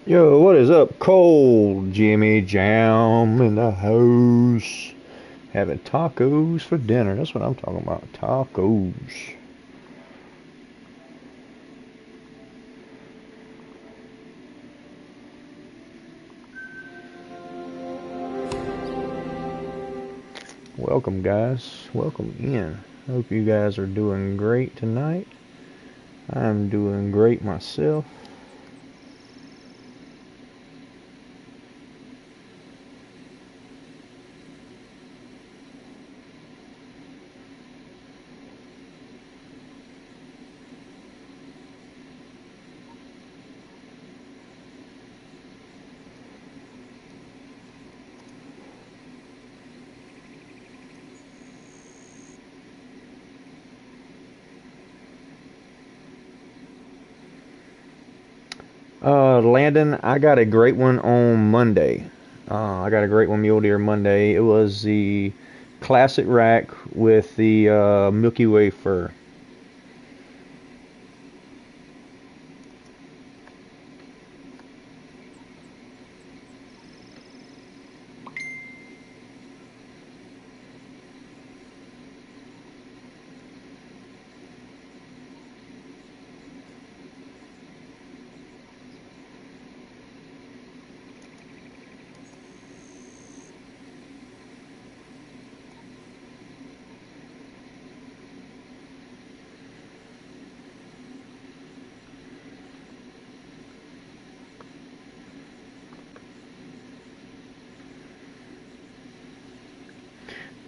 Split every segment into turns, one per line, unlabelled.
Yo, what is up? Cold Jimmy Jam in the house. Having tacos for dinner. That's what I'm talking about. Tacos. Welcome, guys. Welcome in. Hope you guys are doing great tonight. I'm doing great myself. Landon, I got a great one on Monday. I got a great one mule deer Monday. It was the classic rack with the Milky Way fur.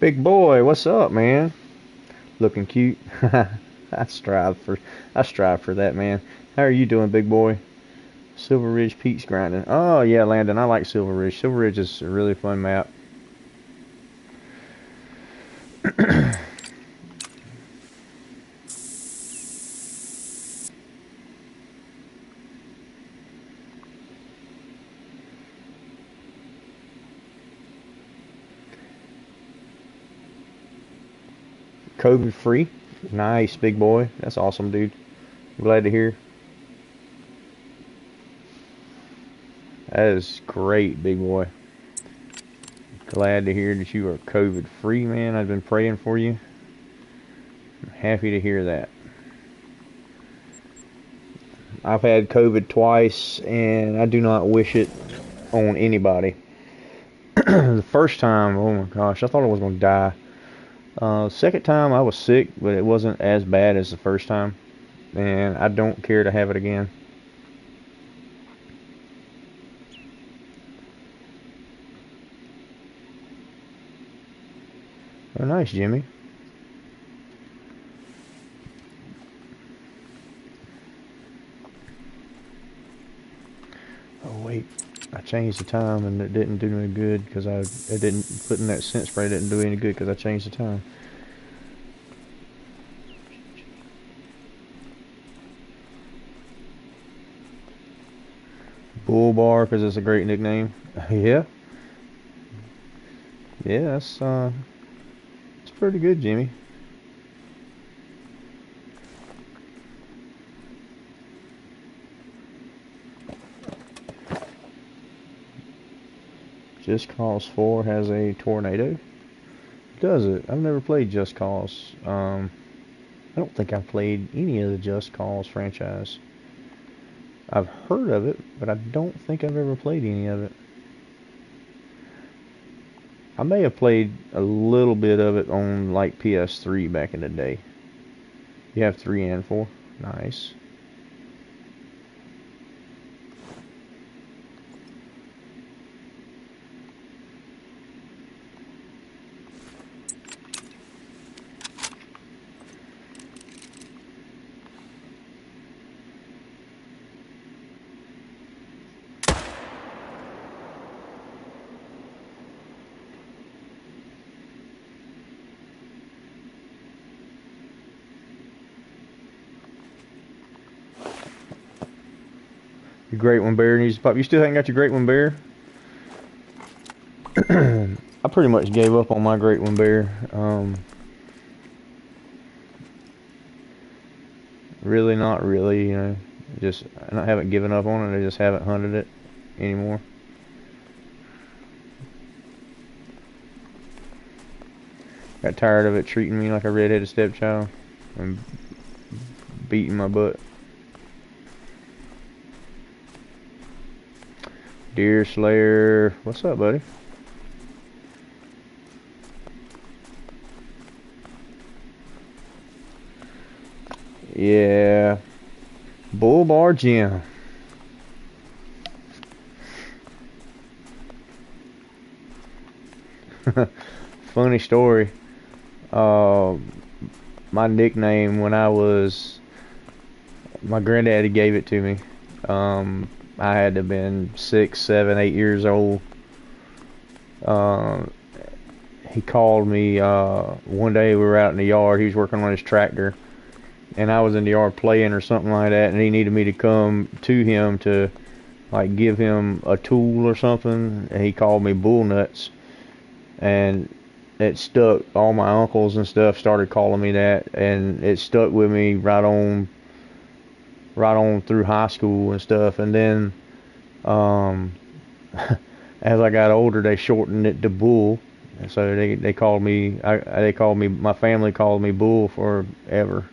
Big boy, what's up, man? Looking cute. I strive for I strive for that, man. How are you doing, big boy? Silver Ridge Peaks grinding. Oh yeah, Landon, I like Silver Ridge. Silver Ridge is a really fun map. COVID free. Nice, big boy. That's awesome, dude. I'm glad to hear. That is great, big boy. Glad to hear that you are COVID free, man. I've been praying for you. I'm happy to hear that. I've had COVID twice, and I do not wish it on anybody. The first time, oh my gosh, I thought I was going to die. Second time, I was sick, but it wasn't as bad as the first time, and I don't care to have it again. Oh, nice, Jimmy. Oh wait, I changed the time and it didn't do any good because it didn't putting that scent spray didn't do any good because I changed the time. Bull Bar because it's a great nickname. Yeah, yeah, it's pretty good, Jimmy. Just Cause 4 has a tornado. Does it? I've never played Just Cause. I don't think I've played any of the Just Cause franchise. I've heard of it, but I don't think I've ever played any of it. I may have played a little bit of it on like PS3 back in the day. You have 3 and 4? Nice. Your Great One Bear needs to pop. You still haven't got your Great One Bear? I pretty much gave up on my Great One Bear. Really, not really, you know. Just, I haven't given up on it, I just haven't hunted it. anymore. Got tired of it treating me like a redheaded stepchild and beating my butt. Deer Slayer, what's up, buddy? Yeah, Bull Bar Gym. Funny story. My nickname when my granddaddy gave it to me. I had to have been 6, 7, 8 years old. He called me one day. We were out in the yard. He was working on his tractor, and I was in the yard playing or something like that. And he needed me to come to him to like give him a tool or something. And he called me Bull Nuts, and it stuck. All my uncles and stuff started calling me that, and it stuck with me right on through high school and stuff. And then as I got older, they shortened it to Bull. And so they called me, my family called me Bull forever.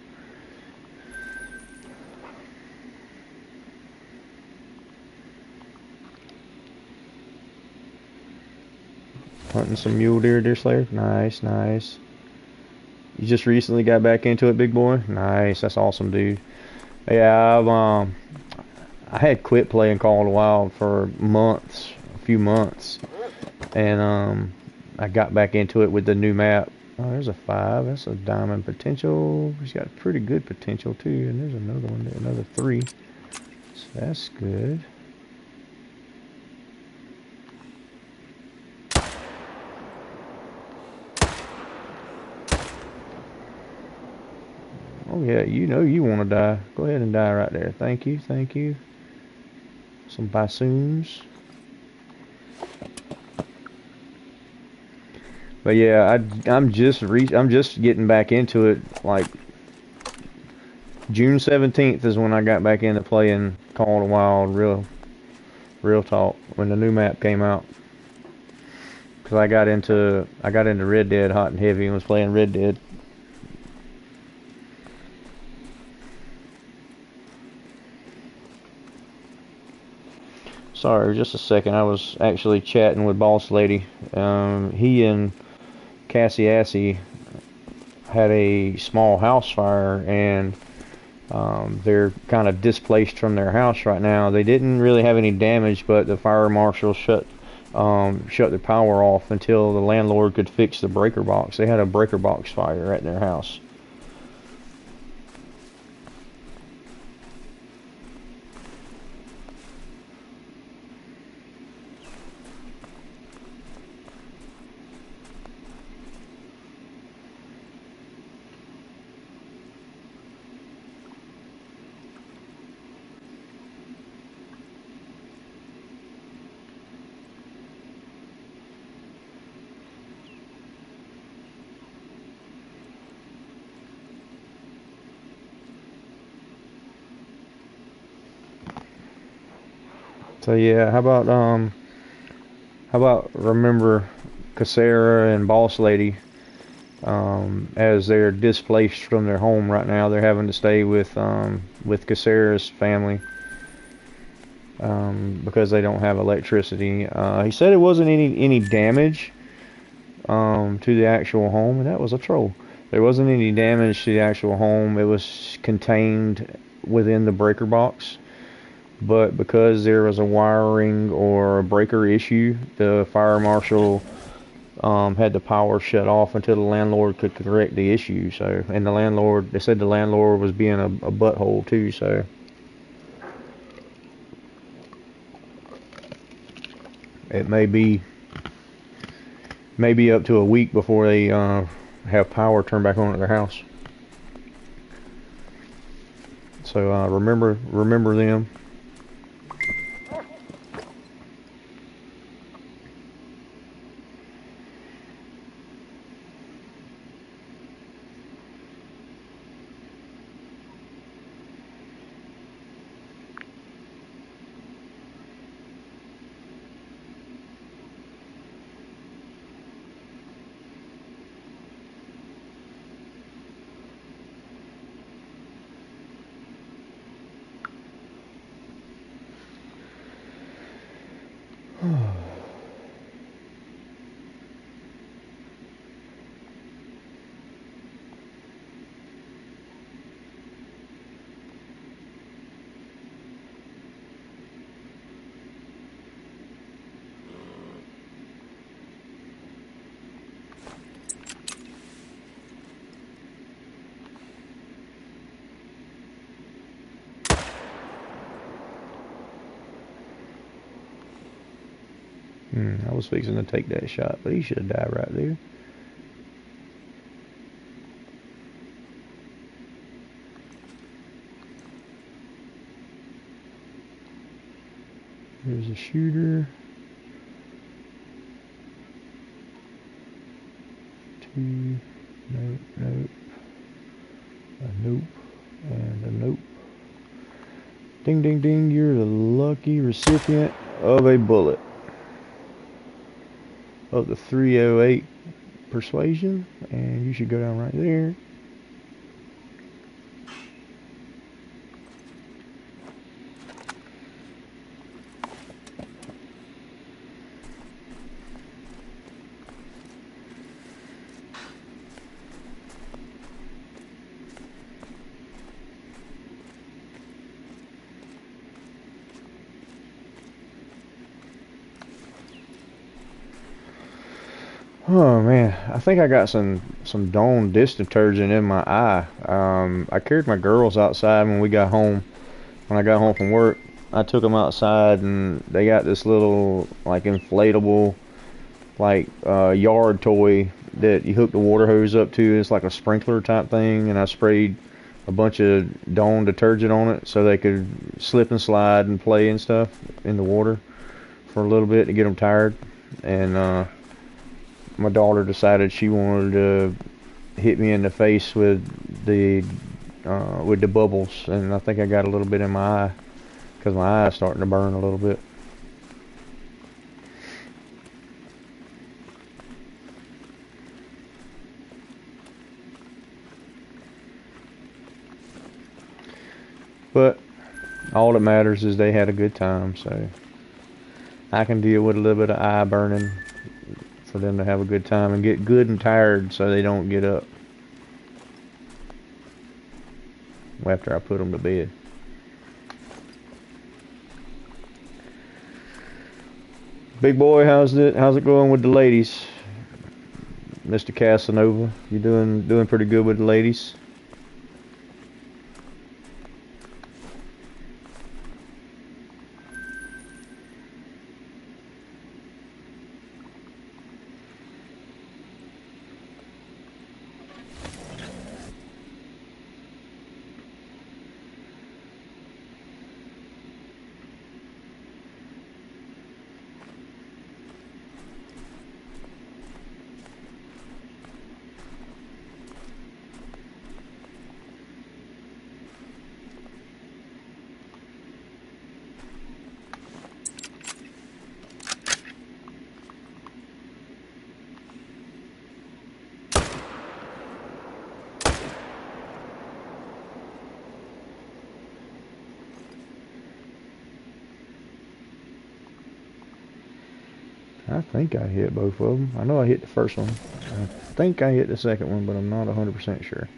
Hunting some mule deer slayer. Nice, nice. You just recently got back into it, big boy? Nice, that's awesome, dude. Yeah, I had quit playing Call of the Wild for months, a few months. And I got back into it with the new map. Oh, there's a 5. That's a diamond potential. He's got pretty good potential too. And there's another one there, another 3. So that's good. Oh yeah, you know you want to die. Go ahead and die right there. Thank you, thank you. Some bassoons. But yeah, I'm just getting back into it. Like June 17th is when I got back into playing Call of the Wild, real talk, when the new map came out. Cause I got into Red Dead hot and heavy and was playing Red Dead. Sorry, just a second. I was actually chatting with Boss Lady. He and Askiy had a small house fire, and they're kind of displaced from their house right now. They didn't really have any damage, but the fire marshal shut the power off until the landlord could fix the breaker box. They had a breaker box fire at their house. So yeah, how about remember Casera and Boss Lady, as they're displaced from their home right now. They're having to stay with Casera's family because they don't have electricity. He said it wasn't any damage to the actual home, and that was a troll. There wasn't any damage to the actual home. It was contained within the breaker box. But because there was a wiring or a breaker issue, the fire marshal had the power shut off until the landlord could correct the issue. So, and they said the landlord was being a butthole too. So, it may be up to a week before they have power turned back on at their house. So remember them. I was fixing to take that shot, but he should have died right there. Here's a shooter. 2. Nope, nope. A nope. And a nope. Ding, ding, ding. You're the lucky recipient of a bullet. Of the 308 persuasion. And you should go down right there. Oh man, I think I got some Dawn dish detergent in my eye. I carried my girls outside when we got home. When I got home from work, I took them outside and they got this little like inflatable like yard toy that you hook the water hose up to. It's like a sprinkler type thing, and I sprayed a bunch of Dawn detergent on it so they could slip and slide and play and stuff in the water for a little bit to get them tired. And my daughter decided she wanted to hit me in the face with the bubbles, and I think I got a little bit in my eye because my eye is starting to burn a little bit. But all that matters is they had a good time, so I can deal with a little bit of eye burning for them to have a good time and get good and tired so they don't get up after I put them to bed. Big boy, how's it going with the ladies? Mr. Casanova, you doing pretty good with the ladies? I think I hit both of them. I know I hit the first one. I think I hit the second one, but I'm not 100% sure.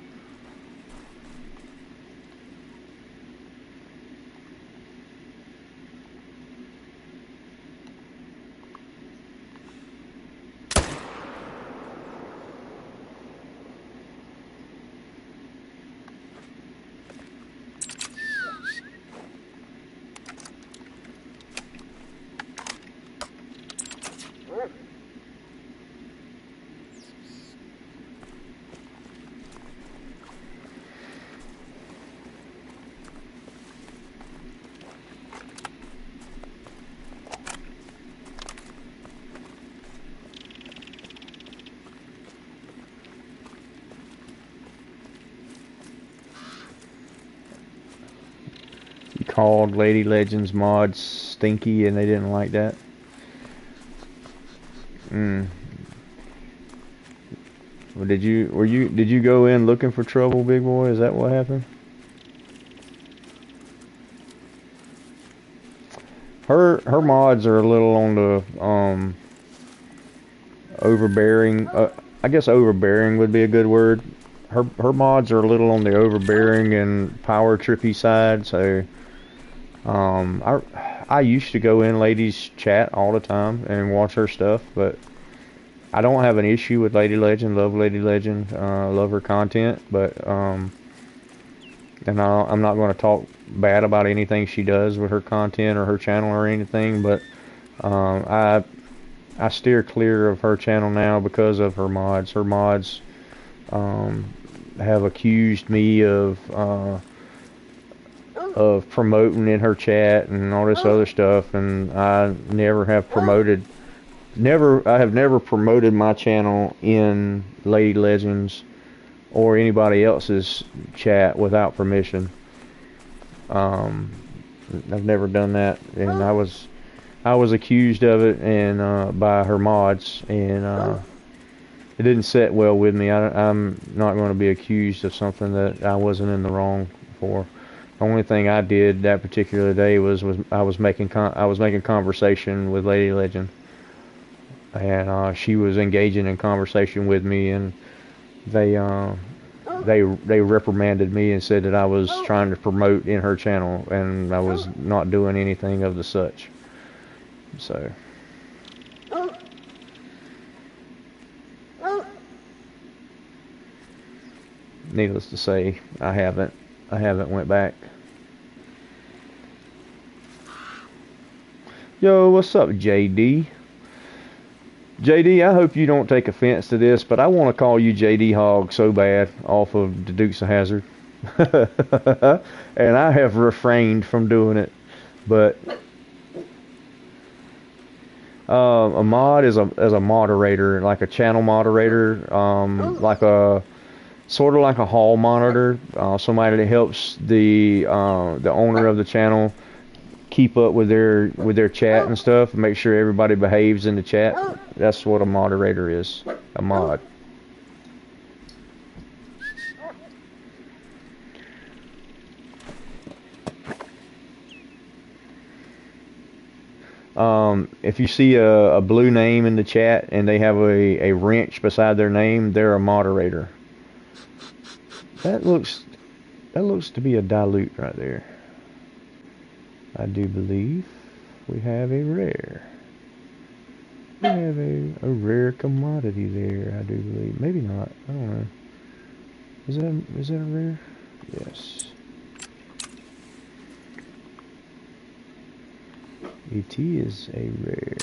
You called Lady Legends mods stinky and they didn't like that. Well, did you go in looking for trouble, big boy? Is that what happened? Her mods are a little on the overbearing. I guess overbearing would be a good word. Her mods are a little on the overbearing and power trippy side. So I used to go in ladies chat all the time and watch her stuff, but I don't have an issue with Lady Legend. Love Lady Legend. Love her content, but and I'm not going to talk bad about anything she does with her content or her channel or anything, but I steer clear of her channel now because of her mods. Her mods have accused me of promoting in her chat and all this other stuff, and I never have promoted. I have never promoted my channel in Lady Legends or anybody else's chat without permission. I've never done that, and I was accused of it and by her mods, and it didn't set well with me. I'm not going to be accused of something that I wasn't in the wrong for. The only thing I did that particular day was I was making conversation with Lady Legend, and she was engaging in conversation with me, and they reprimanded me and said that I was trying to promote in her channel, and I was not doing anything of the such. So needless to say, I haven't went back. Yo, what's up, JD? JD, I hope you don't take offense to this, but I want to call you JD Hog so bad off of the Dukes of Hazzard. And I have refrained from doing it. But a mod is a moderator, like a channel moderator, like a sort of like a hall monitor, somebody that helps the owner of the channel keep up with their chat and stuff, and make sure everybody behaves in the chat. That's what a moderator is, a mod. If you see a blue name in the chat and they have a wrench beside their name, they're a moderator. That looks to be a dilute right there. I do believe we have a rare. We have a rare commodity there, I do believe. Maybe not. I don't know. Is that a rare? Yes. ET is a rare.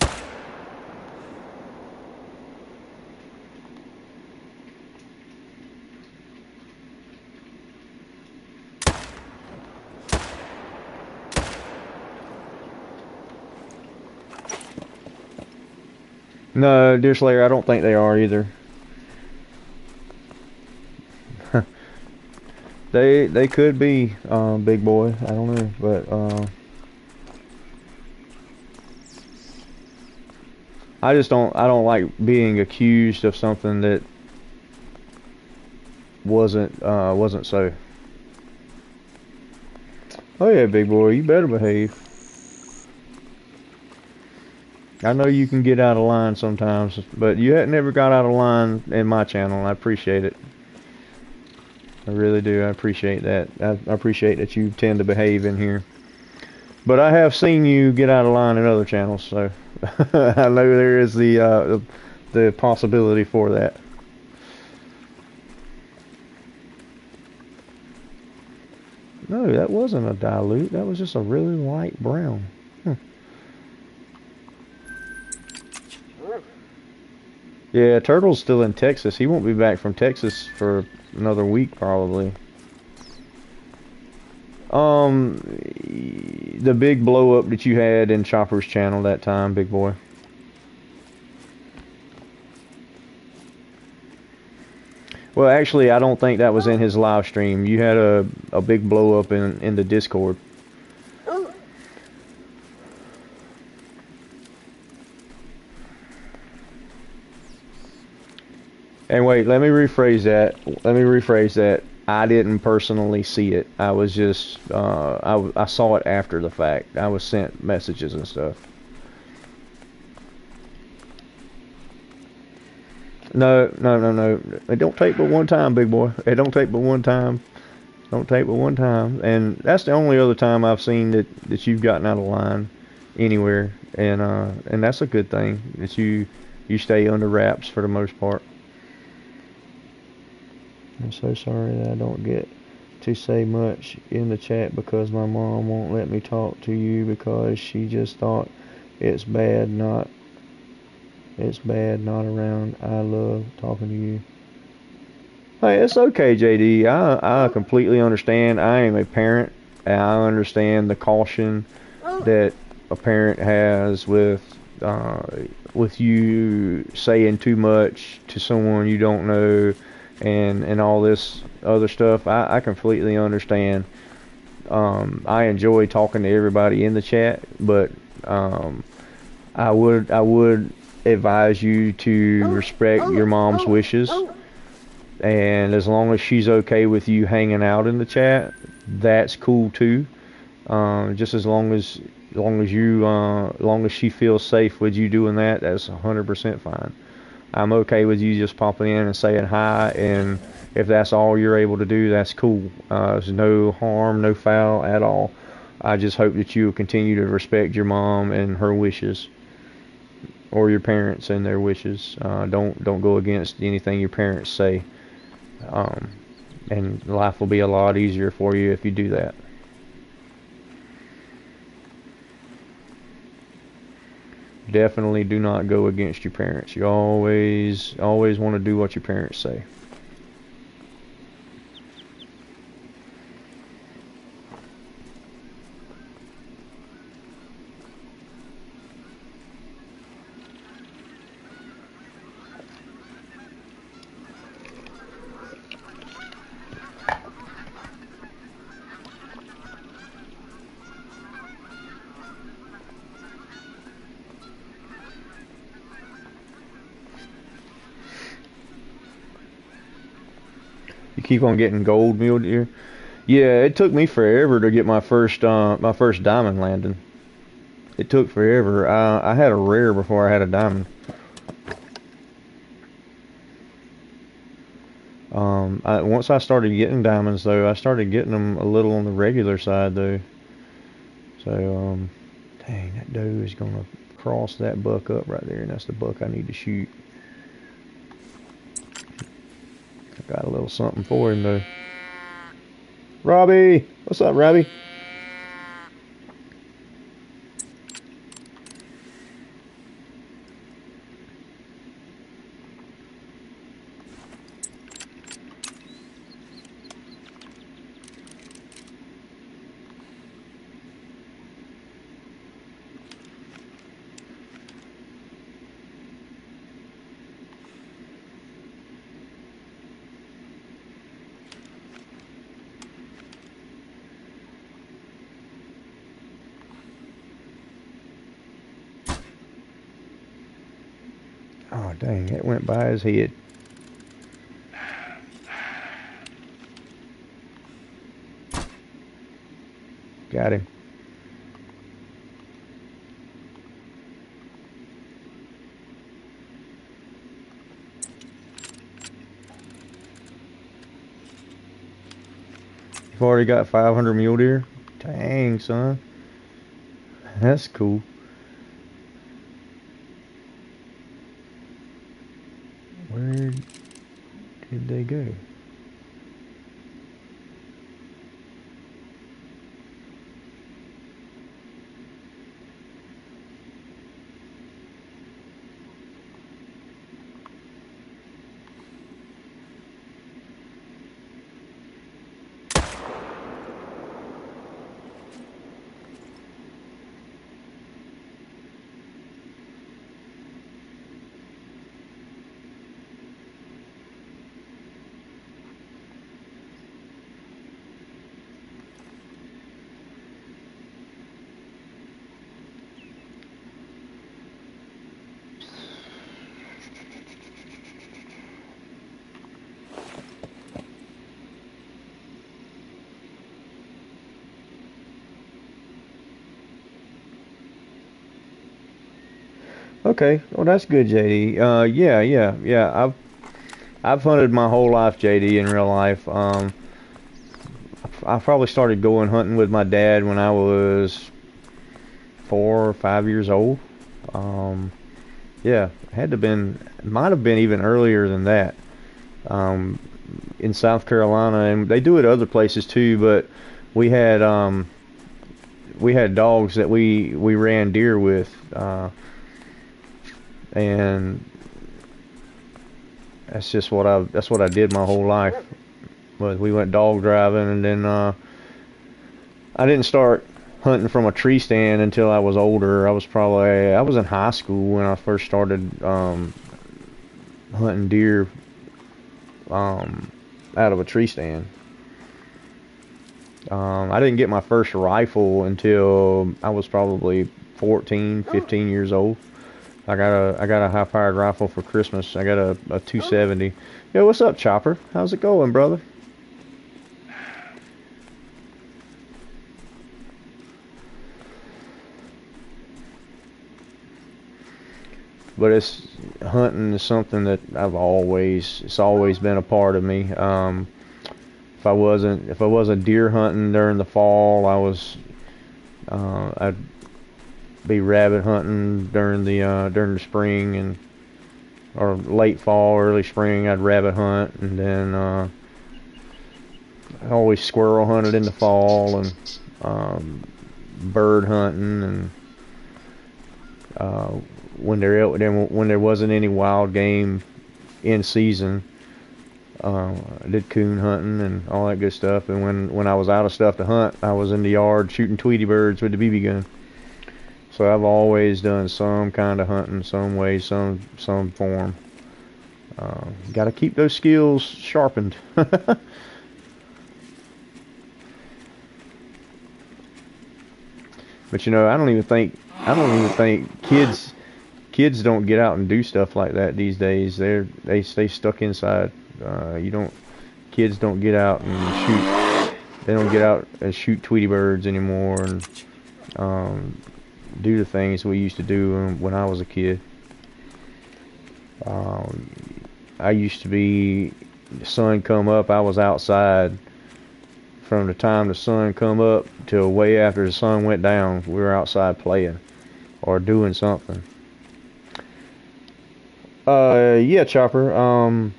No, Deer Slayer, I don't think they are either. They could be, big boy. I don't know, but I don't like being accused of something that wasn't so. Oh yeah, big boy, you better behave. I know you can get out of line sometimes, but you had never got out of line in my channel. I appreciate it. I really do. I appreciate that. I appreciate that you tend to behave in here. But I have seen you get out of line in other channels, so I know there is the possibility for that. No, that wasn't a dilute. That was just a really light brown. Yeah, Turtle's still in Texas. He won't be back from Texas for another week, probably. The big blow up that you had in Chopper's channel that time, big boy. Well, actually, I don't think that was in his live stream. You had a big blow up in the Discord. And wait, let me rephrase that. I didn't personally see it. I was just I saw it after the fact. I was sent messages and stuff. No, no, no, no. It don't take but one time, big boy. It don't take but one time. Don't take but one time. And that's the only other time I've seen that you've gotten out of line anywhere. And that's a good thing that you stay under wraps for the most part. I'm so sorry that I don't get to say much in the chat because my mom won't let me talk to you because she just thought it's bad not around. I love talking to you. Hey, it's okay, JD. I completely understand. I am a parent, and I understand the caution that a parent has with you saying too much to someone you don't know, and all this other stuff. I completely understand. I enjoy talking to everybody in the chat, but I would advise you to respect your mom's wishes. And as long as she's okay with you hanging out in the chat, that's cool too. Just as long as she feels safe with you doing that, that's 100% fine. I'm okay with you just popping in and saying hi, and if that's all you're able to do, that's cool. There's no harm, no foul at all. I just hope that you will continue to respect your mom and her wishes, or your parents and their wishes. Don't go against anything your parents say. And life will be a lot easier for you if you do that. Definitely do not go against your parents. You always want to do what your parents say. You keep on getting gold, mule deer. Yeah, it took me forever to get my first diamond landing. It took forever. I had a rare before I had a diamond. Once I started getting diamonds though, I started getting them a little on the regular side though. So dang, that doe is gonna cross that buck up right there, and that's the buck I need to shoot. I got a little something for him though. Robbie, what's up, Robbie? Oh dang, it went by his head. Got him. You've already got 500 mule deer? Dang, son. That's cool. Where did they go? Okay, well that's good, JD. Yeah. I've hunted my whole life, JD, in real life. I probably started going hunting with my dad when I was 4 or 5 years old. Um, yeah, had to been, might have been even earlier than that. Um, in South Carolina, and they do it other places too. But we had um, we had dogs that we ran deer with, and that's what I did my whole life. Was we went dog driving, and then I didn't start hunting from a tree stand until I was older. I was in high school when I first started hunting deer um, out of a tree stand. I didn't get my first rifle until I was probably 14, 15 years old. I got a high powered rifle for Christmas. I got a 270. Yo, what's up, Chopper? How's it going, brother? But it's hunting is something that it's always been a part of me. If I wasn't deer hunting during the fall, I'd be rabbit hunting during the spring and or late fall, early spring. I'd rabbit hunt, and then I always squirrel hunted in the fall, and um, bird hunting, and uh, when there wasn't any wild game in season, I did coon hunting and all that good stuff. And when I was out of stuff to hunt, I was in the yard shooting Tweety birds with the BB gun. So I've always done some kind of hunting, some way, some form. Got to keep those skills sharpened. But you know, I don't even think kids don't get out and do stuff like that these days. They stay stuck inside. You don't Kids don't get out and shoot. They don't get out and shoot Tweety birds anymore and do the things we used to do when I was a kid. Um, I used to be the sun come up. I was outside from the time the sun come up till way after the sun went down. We were outside playing or doing something. Yeah, Chopper.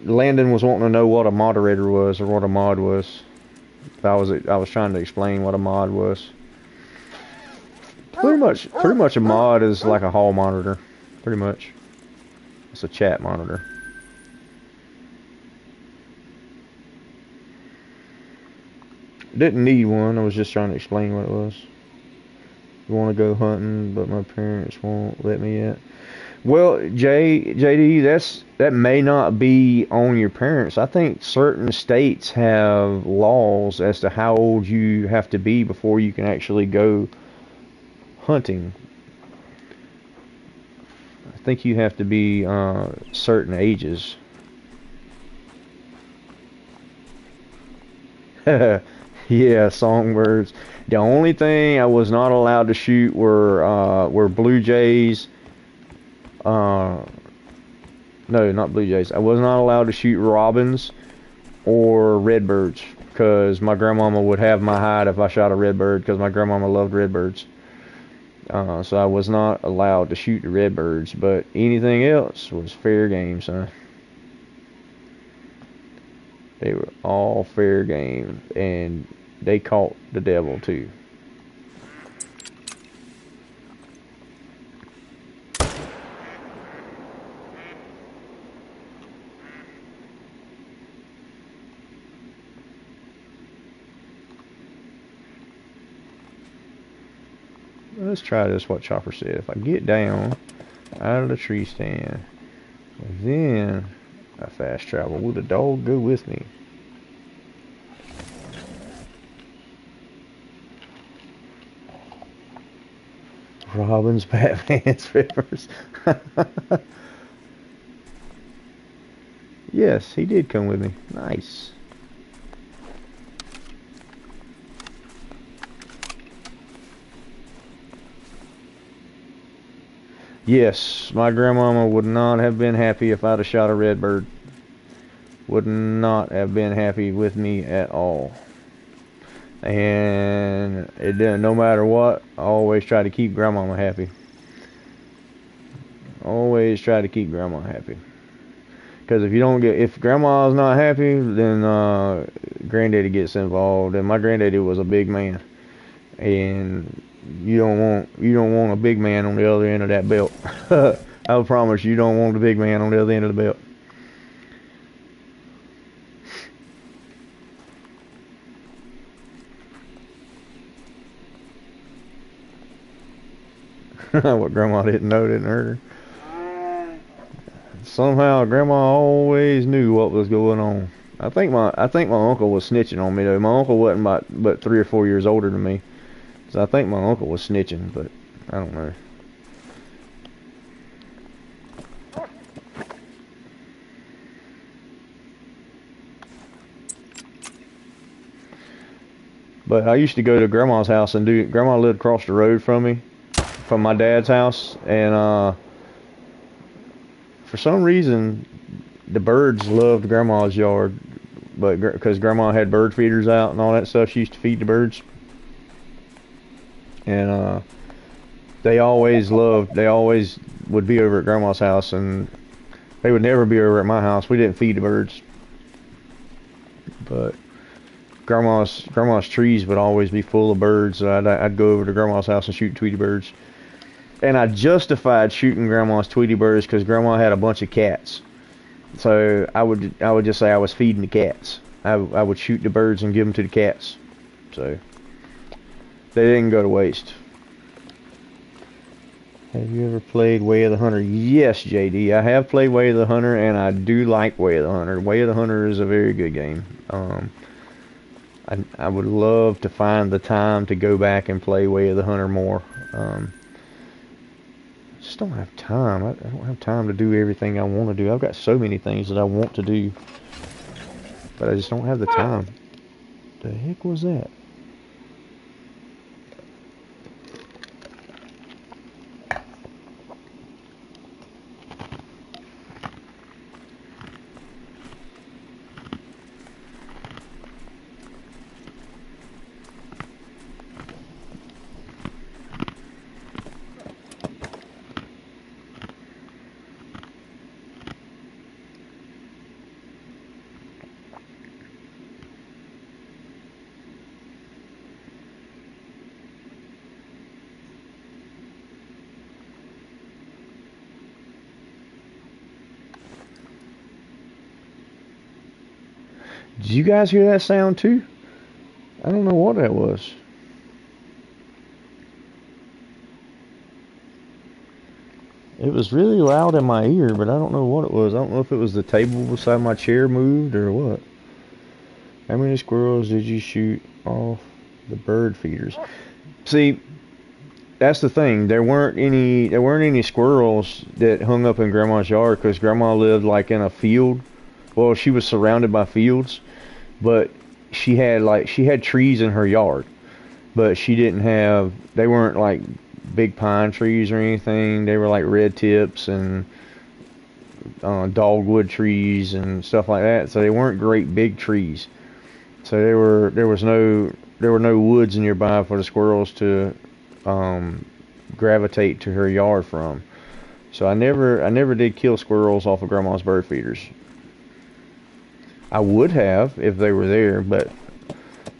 Landon was wanting to know what a moderator was or what a mod was. I was trying to explain what a mod was. Pretty much a mod is like a hall monitor. Pretty much, it's a chat monitor. Didn't need one. I was just trying to explain what it was. I want to go hunting, but my parents won't let me yet. Well, JD, that may not be on your parents. I think certain states have laws as to how old you have to be before you can actually go hunting. I think you have to be certain ages. Yeah, songbirds. The only thing I was not allowed to shoot were blue jays. Uh, no, not blue jays. I was not allowed to shoot robins or redbirds because my grandmama would have my hide if I shot a redbird because my grandmama loved redbirds. So I was not allowed to shoot the redbirds, but anything else was fair game, son. They were all fair game, and they caught the devil too. Let's try this, what Chopper said. If I get down out of the tree stand, then I fast travel. Will the dog go with me? Robins, Batman's, Rivers. Yes, he did come with me. Nice. Yes, my grandmama would not have been happy if I'd have shot a red bird. Would not have been happy with me at all. And it didn't, no matter what, I always try to keep grandmama happy. Always try to keep grandma happy. Because if grandma's not happy, then granddaddy gets involved. And my granddaddy was a big man, and you don't want a big man on the other end of that belt. I promise you don't want a big man on the other end of the belt. What grandma didn't know didn't hurt her. Somehow grandma always knew what was going on. I think my uncle was snitching on me though. My uncle wasn't but 3 or 4 years older than me, so I think my uncle was snitching, but I don't know. But I used to go to grandma's house and grandma lived across the road from me, from my dad's house, and for some reason the birds loved grandma's yard, but because grandma had bird feeders out and all that stuff, she used to feed the birds, and they always would be over at grandma's house, and they would never be over at my house. We didn't feed the birds, but grandma's trees would always be full of birds. So I'd go over to grandma's house and shoot Tweety birds. And I justified shooting grandma's Tweety birds because grandma had a bunch of cats. So I would just say I was feeding the cats. I would shoot the birds and give them to the cats. So they didn't go to waste. Have you ever played Way of the Hunter? Yes, JD. I have played Way of the Hunter, and I do like Way of the Hunter. Way of the Hunter is a very good game. I would love to find the time to go back and play Way of the Hunter more. Just don't have time. I don't have time to do everything I want to do. I've got so many things that I want to do, but I just don't have the time. The heck was that? Did you guys hear that sound too? I don't know what that was. It was really loud in my ear, but I don't know what it was. I don't know if it was the table beside my chair moved or what. How many squirrels did you shoot off the bird feeders? See, that's the thing. There weren't any squirrels that hung up in grandma's yard because grandma lived like in a field. Well, she was surrounded by fields, but she had trees in her yard, but they weren't like big pine trees or anything. They were like red tips and dogwood trees and stuff like that. So they weren't great big trees. So there were no woods nearby for the squirrels to gravitate to her yard from. So I never did kill squirrels off of grandma's bird feeders. I would have if they were there, but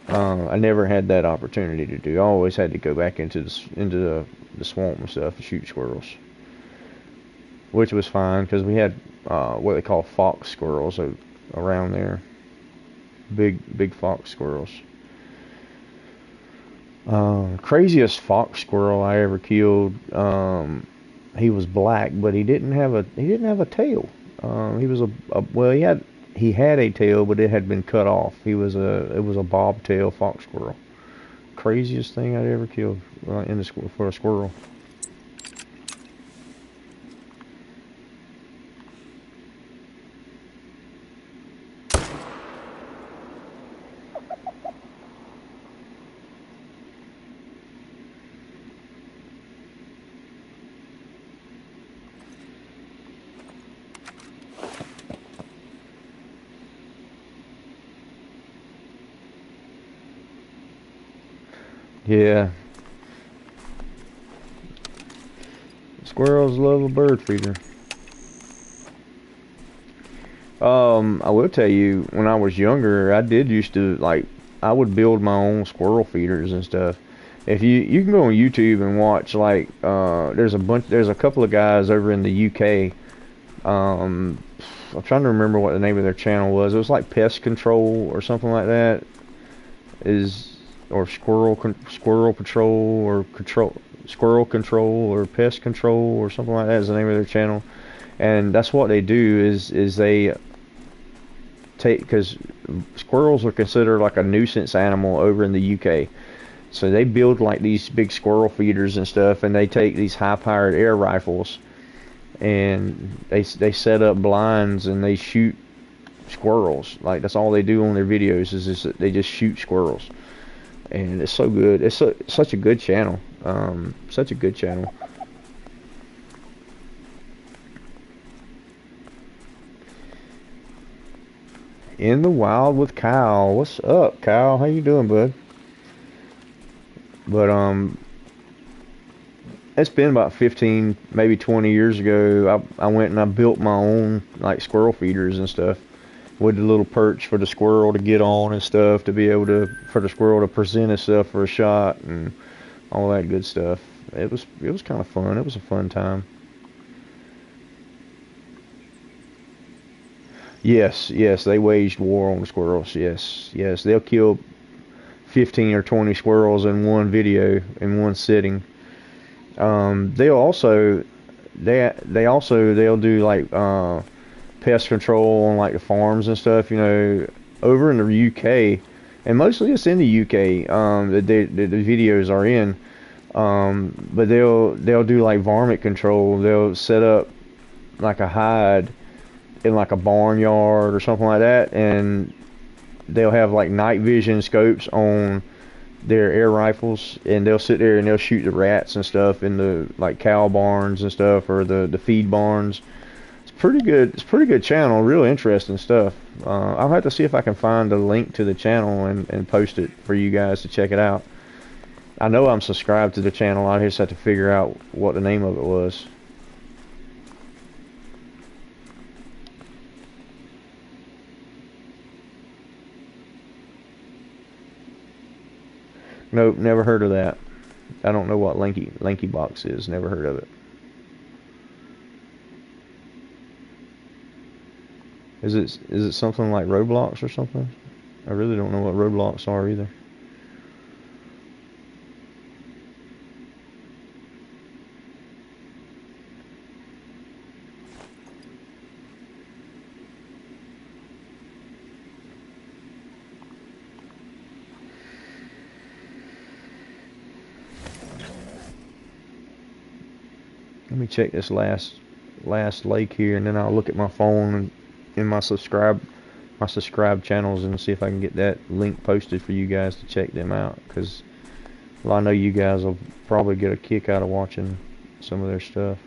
I never had that opportunity to do. I always had to go back into the swamp and stuff to shoot squirrels, which was fine because we had what they call fox squirrels around there. Big fox squirrels. Craziest fox squirrel I ever killed. He was black, but he didn't have a tail. He had a tail, but it had been cut off. It was a bobtail fox squirrel. Craziest thing I'd ever killed for a squirrel. Yeah. Squirrels love a bird feeder. I will tell you, when I was younger, I did used to like, I would build my own squirrel feeders and stuff. If you can go on YouTube and watch like, there's a couple of guys over in the UK. Um, I'm trying to remember what the name of their channel was. It was like pest control or something like that. Is or squirrel patrol or control squirrel control or pest control or something like that is the name of their channel. And that's what they do is they take, because squirrels are considered like a nuisance animal over in the UK. So they build like these big squirrel feeders and stuff, and they take these high-powered air rifles and they set up blinds and they shoot squirrels. Like that's all they do on their videos is just, they just shoot squirrels, and it's so good. It's such a good channel. Such a good channel. In the wild with Kyle. What's up, Kyle? How you doing, bud? But it's been about 15, maybe 20 years ago. I went and I built my own like squirrel feeders and stuff with the little perch for the squirrel to get on and stuff, to be able to, for the squirrel to present itself for a shot and all that good stuff. It was kind of fun. It was a fun time. Yes, yes, they waged war on the squirrels. Yes, yes, they'll kill 15 or 20 squirrels in one video in one sitting. They'll also they'll do like pest control on like the farms and stuff. You know, over in the UK, and mostly it's in the UK. The videos are in. But they'll do like varmint control. They'll set up like a hide in like a barnyard or something like that, and they'll have like night vision scopes on their air rifles, and they'll sit there and they'll shoot the rats and stuff in the like cow barns and stuff, or the feed barns. It's pretty good. It's a pretty good channel. Really interesting stuff. I'll have to see if I can find a link to the channel and post it for you guys to check it out. I know I'm subscribed to the channel. I just have to figure out what the name of it was. Nope, never heard of that. I don't know what Lanky Box is. Never heard of it. Is it something like Roblox or something? I really don't know what Roblox are either. Let me check this last lake here, and then I'll look at my phone and in my subscribe channels and see if I can get that link posted for you guys to check them out. Because well, I know you guys will probably get a kick out of watching some of their stuff.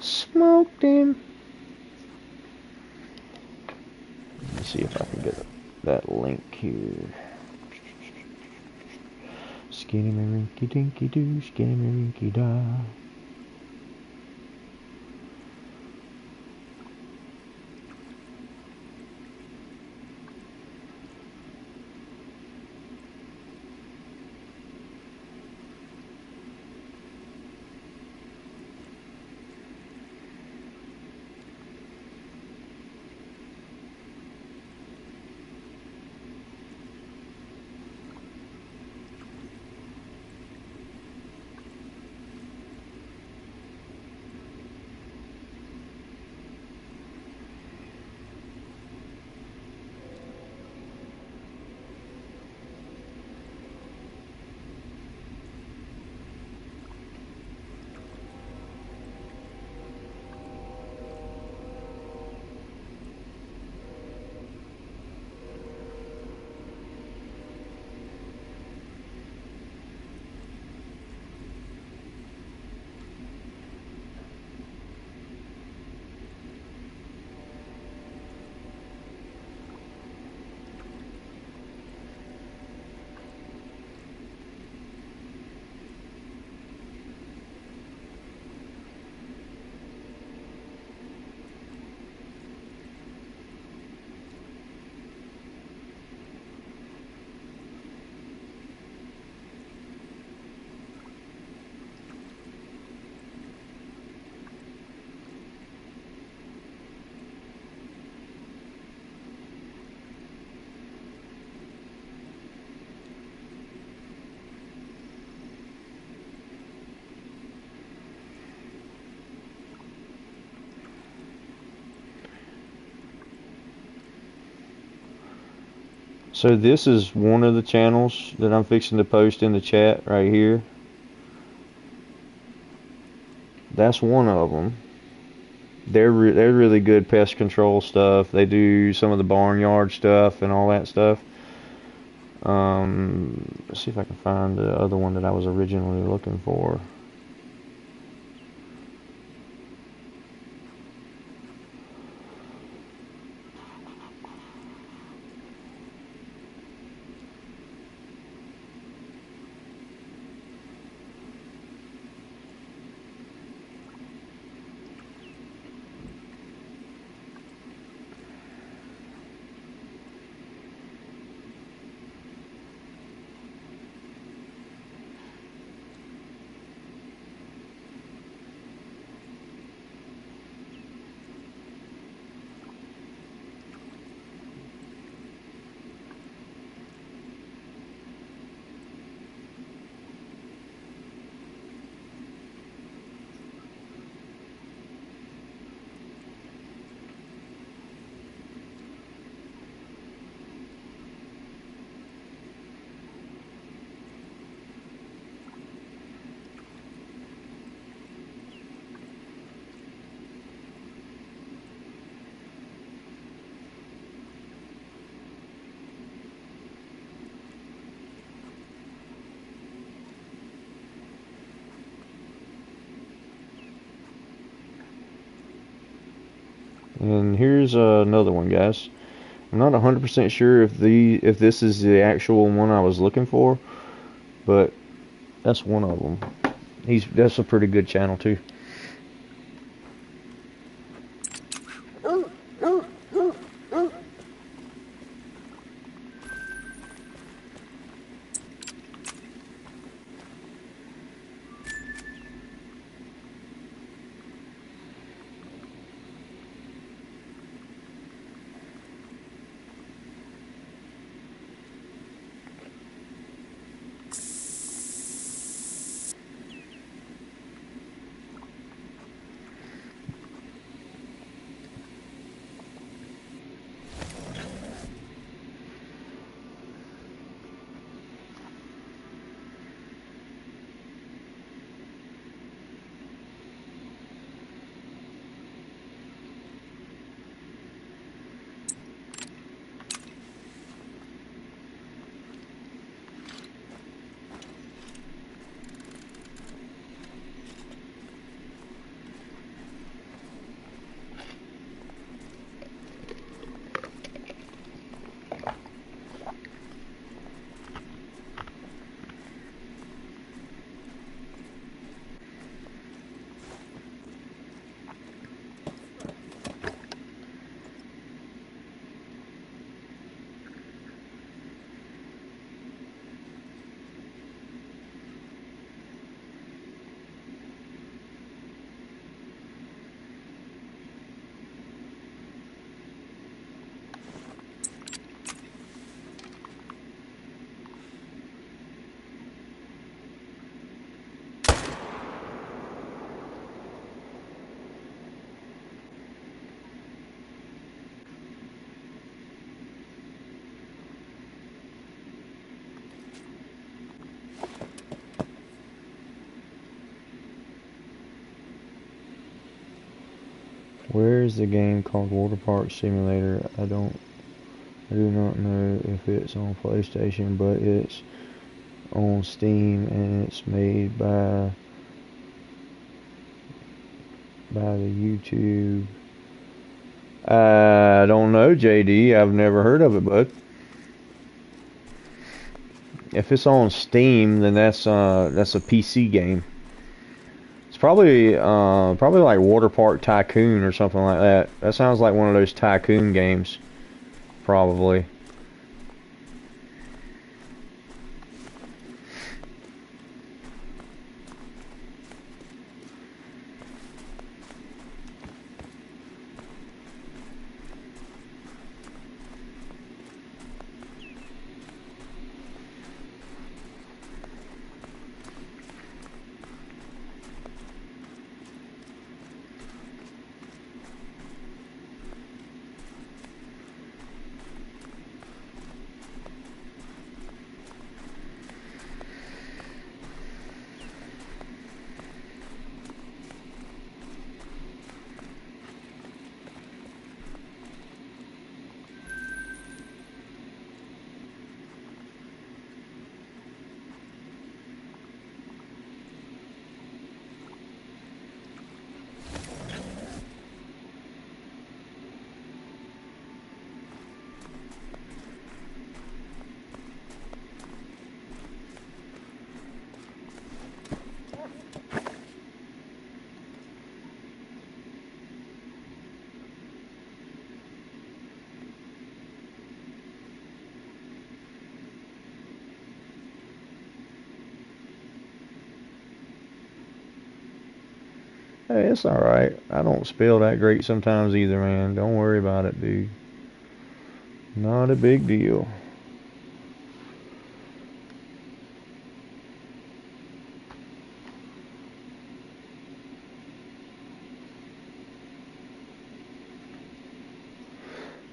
Smoked him. Let me see if I can get that link here. Skinny me rinky dinky doo, skinny me rinky da. So this is one of the channels that I'm fixing to post in the chat right here. That's one of them. They're really good pest control stuff. They do some of the barnyard stuff and all that stuff. Let's see if I can find the other one that I was originally looking for. And here's another one, guys. I'm not 100% sure if this is the actual one I was looking for, but that's one of them. That's a pretty good channel too. Where is the game called Water Park Simulator? I do not know if it's on PlayStation, but it's on Steam and it's made by the YouTube. I don't know, JD. I've never heard of it, bud. If it's on Steam, then that's a PC game. It's probably like Water Park Tycoon or something like that. That sounds like one of those tycoon games, probably. Hey, it's alright. I don't spell that great sometimes either, man. Don't worry about it, dude. Not a big deal.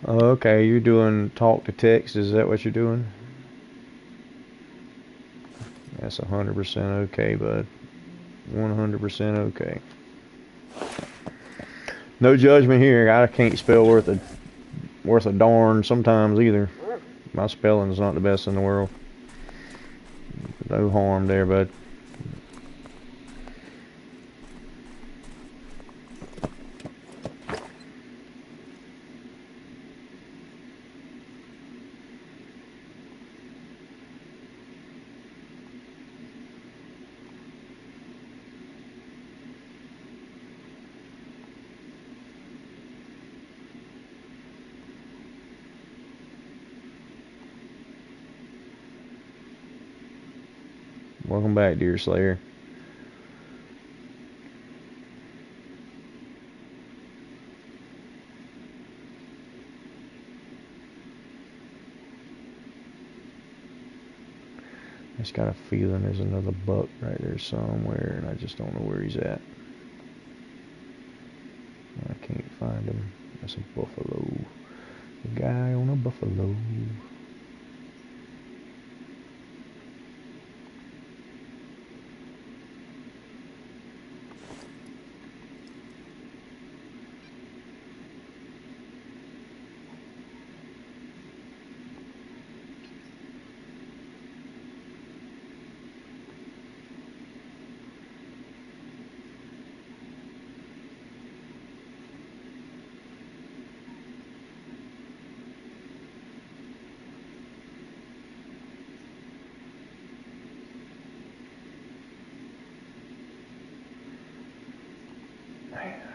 Okay, you're doing talk to text. Is that what you're doing? That's 100% okay, bud. 100% okay. No judgment here. I can't spell worth a darn sometimes either. My spelling's not the best in the world. No harm there, bud. Welcome back, dear Slayer. I just got a feeling there's another buck right there somewhere, and I just don't know where he's at. I can't find him. That's a buffalo. A guy on a buffalo.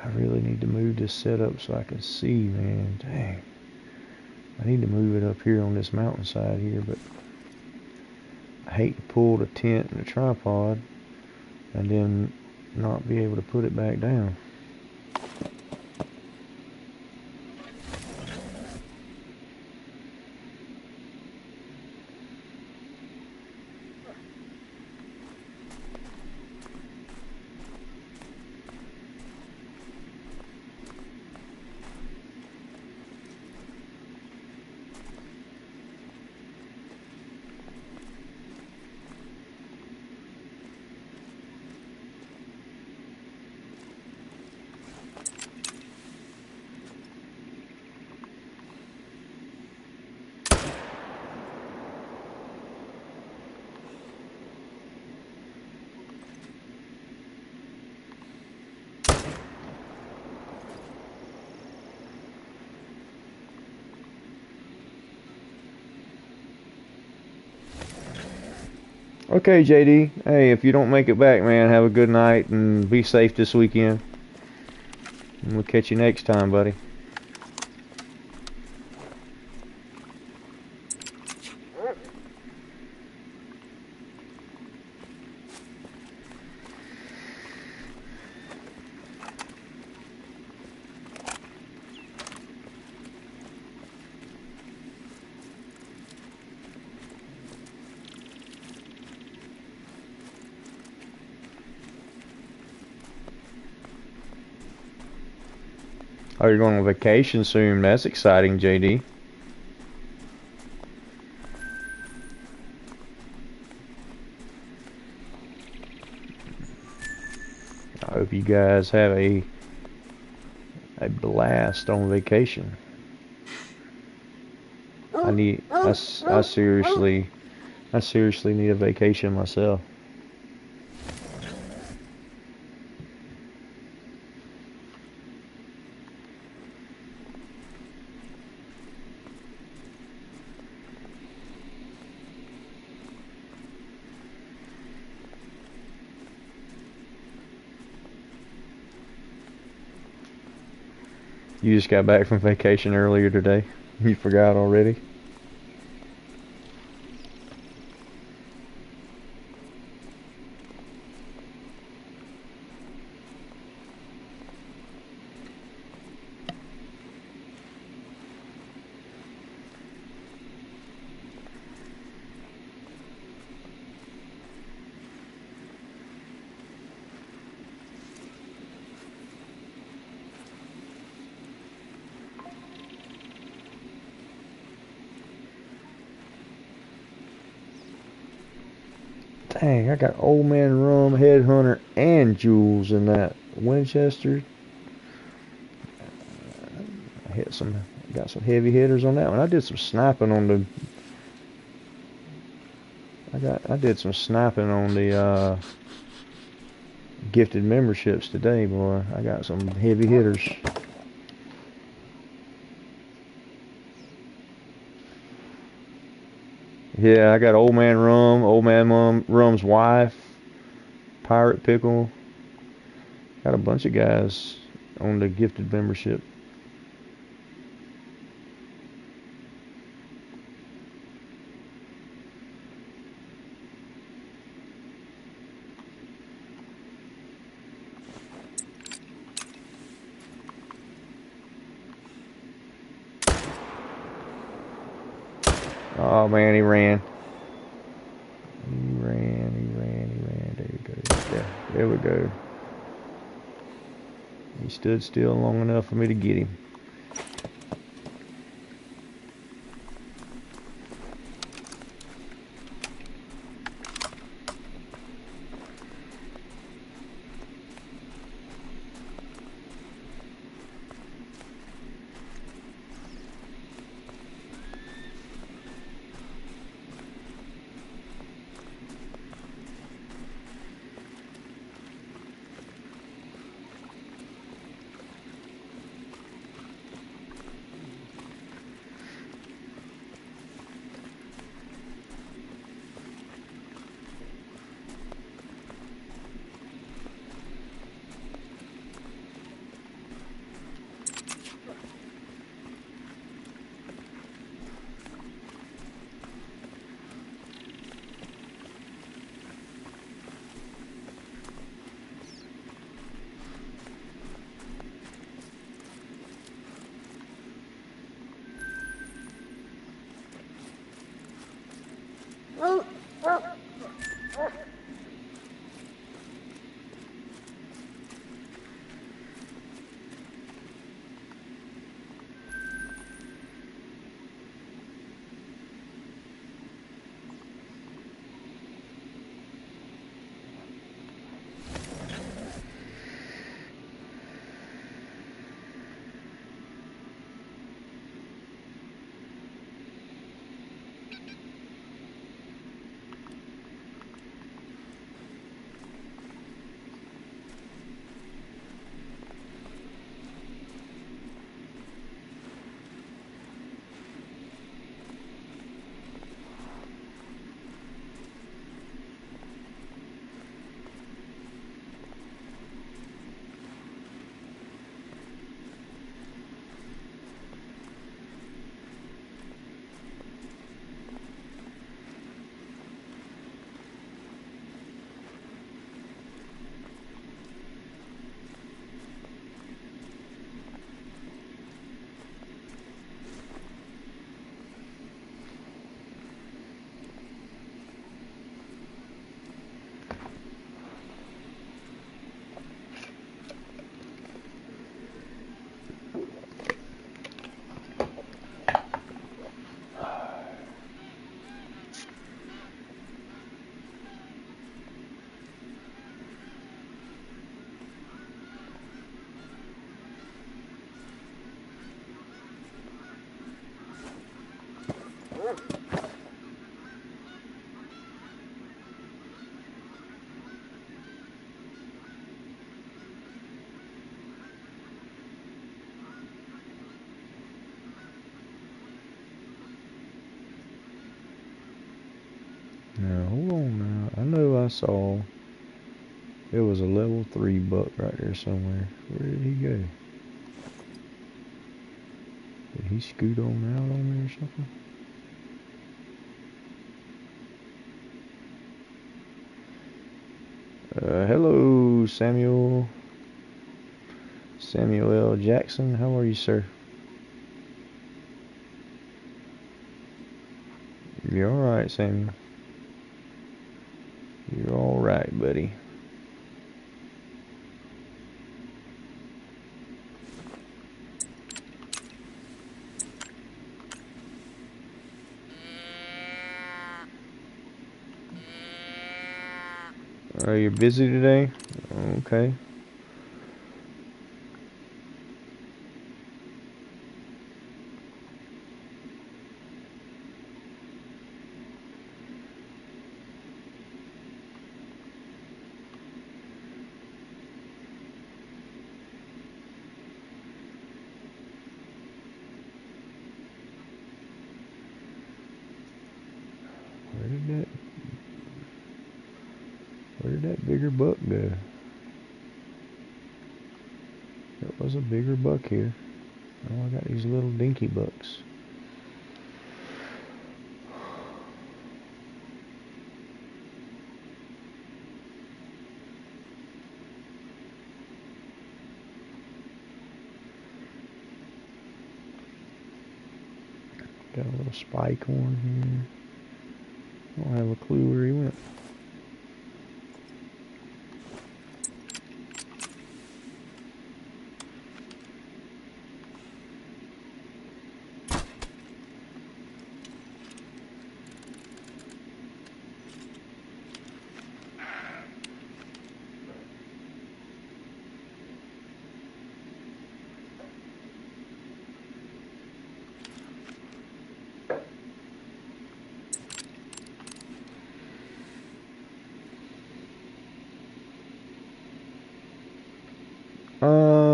I really need to move this setup so I can see, man. Dang. I need to move it up here on this mountainside here, but I hate to pull the tent and the tripod and then not be able to put it back down. Okay, JD. Hey, if you don't make it back, man, have a good night and be safe this weekend. And we'll catch you next time, buddy. Oh, you're going on vacation soon. That's exciting, JD. I hope you guys have a blast on vacation. I seriously need a vacation myself. You just got back from vacation earlier today. You forgot already? Dang, I got Old Man Rum, Headhunter, and Jules in that. Winchester. I got some heavy hitters on that one. I did some sniping on the. I did some sniping on the gifted memberships today, boy. I got some heavy hitters. Yeah, I got Old Man Rum, Rum's wife, Pirate Pickle. Got a bunch of guys on the gifted membership. Oh man, he ran. He ran. There you go. Yeah, there we go. He stood still long enough for me to get him. Now, hold on now. I know I saw there was a level 3 buck right there somewhere. Where did he go? Did he scoot on out on me or something? Hello, Samuel. Samuel L. Jackson. How are you, sir? You're alright, Samuel. You're alright, buddy. Are you busy today? Okay. Where did that bigger buck go? There was a bigger buck here. Oh, I got these little dinky bucks. Got a little spike on here. I don't have a clue where he went.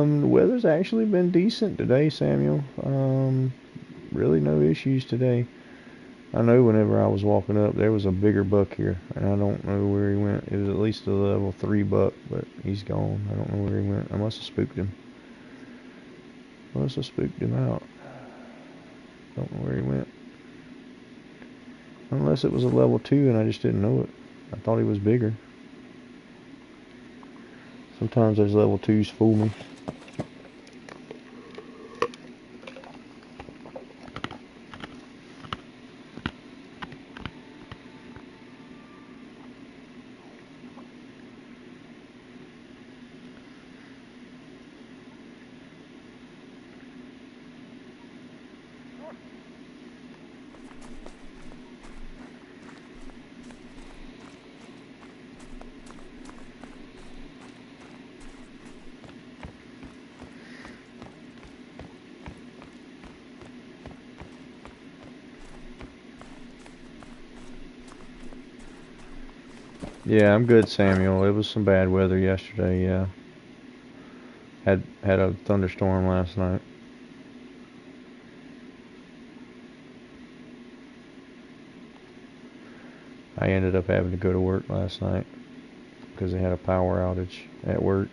The weather's actually been decent today, Samuel. Really no issues today. I know whenever I was walking up, there was a bigger buck here, and I don't know where he went. It was at least a level 3 buck, but he's gone. I don't know where he went. I must have spooked him. Must have spooked him out. Don't know where he went. Unless it was a level 2 and I just didn't know it. I thought he was bigger. Sometimes those level 2s fool me. Yeah, I'm good, Samuel. It was some bad weather yesterday, yeah. Had a thunderstorm last night. I ended up having to go to work last night because they had a power outage at work.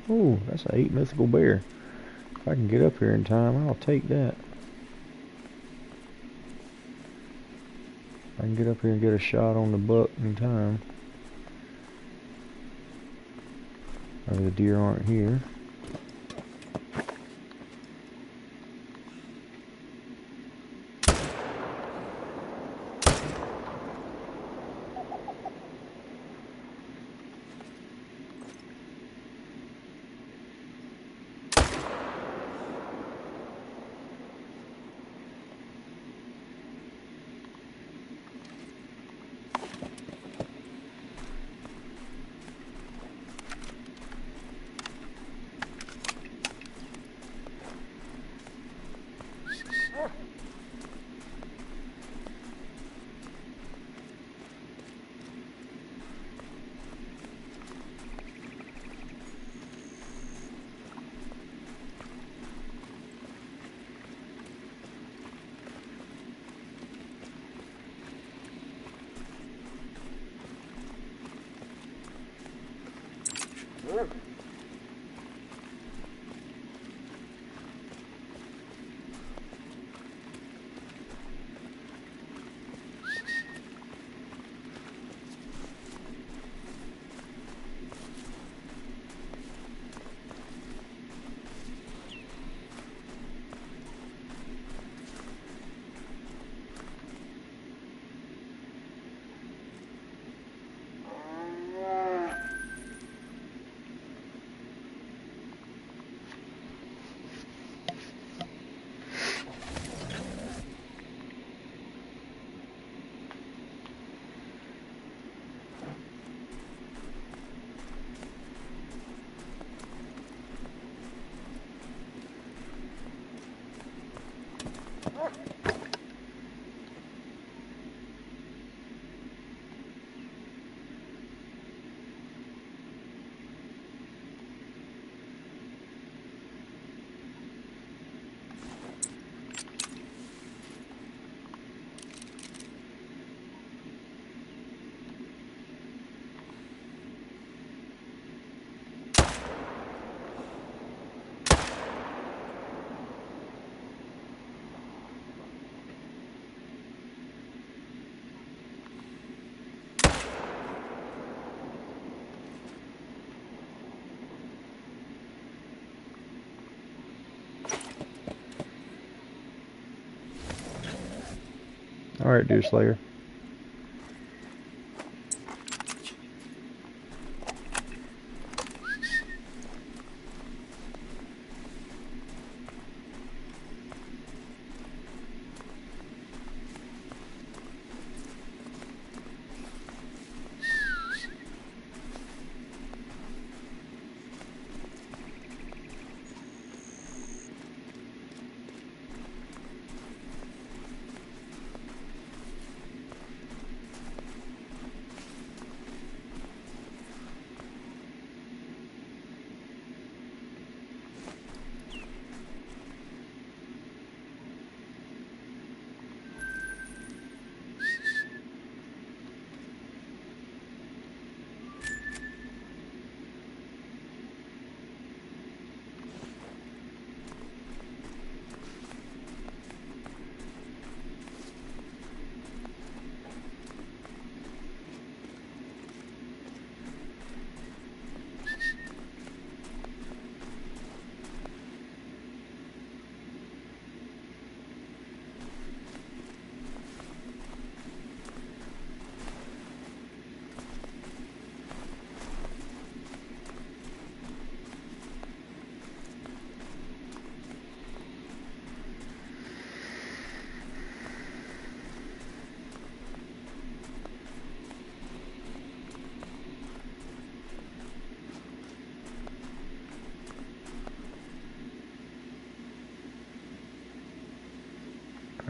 Ooh, that's an 8 mythical bear. If I can get up here in time, I'll take that. I can get up here and get a shot on the buck in time. Oh, the deer aren't here. Alright, Deer Slayer.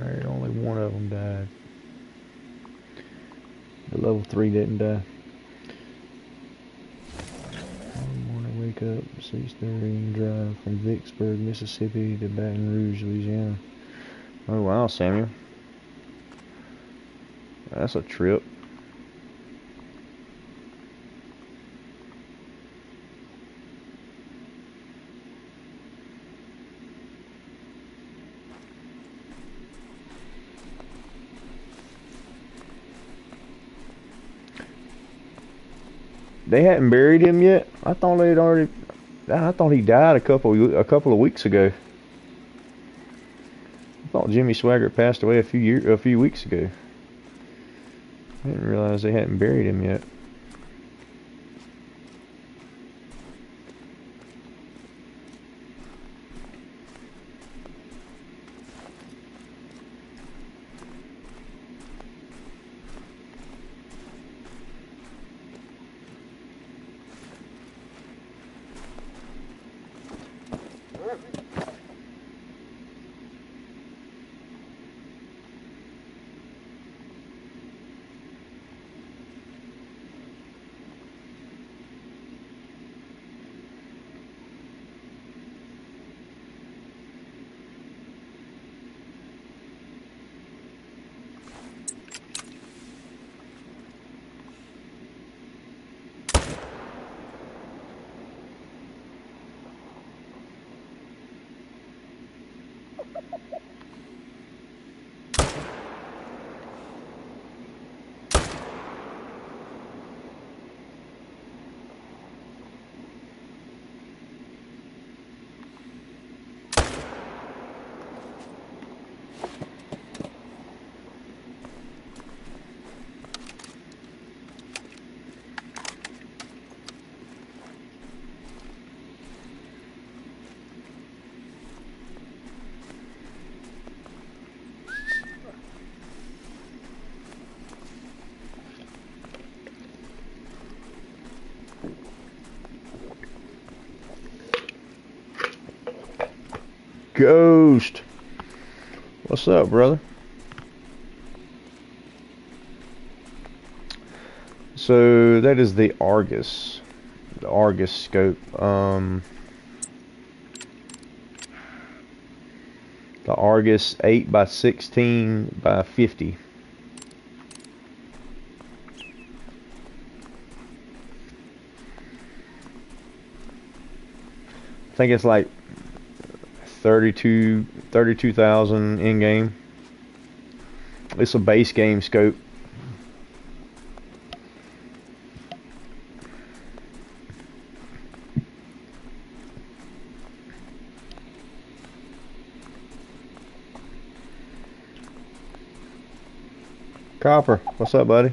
Alright, only one of them died. The level 3 didn't die. One morning, wake up, 6:30 drive from Vicksburg, Mississippi to Baton Rouge, Louisiana. Oh wow, Samuel. That's a trip. They hadn't buried him yet. I thought they'd already. I thought he died a couple of weeks ago. I thought Jimmy Swaggart passed away a few weeks ago. I didn't realize they hadn't buried him yet. Ghost. What's up, brother? So that is the Argus scope. The Argus 8x16x50. I think it's like 32,000 in game. It's a base game scope. Copper, what's up, buddy?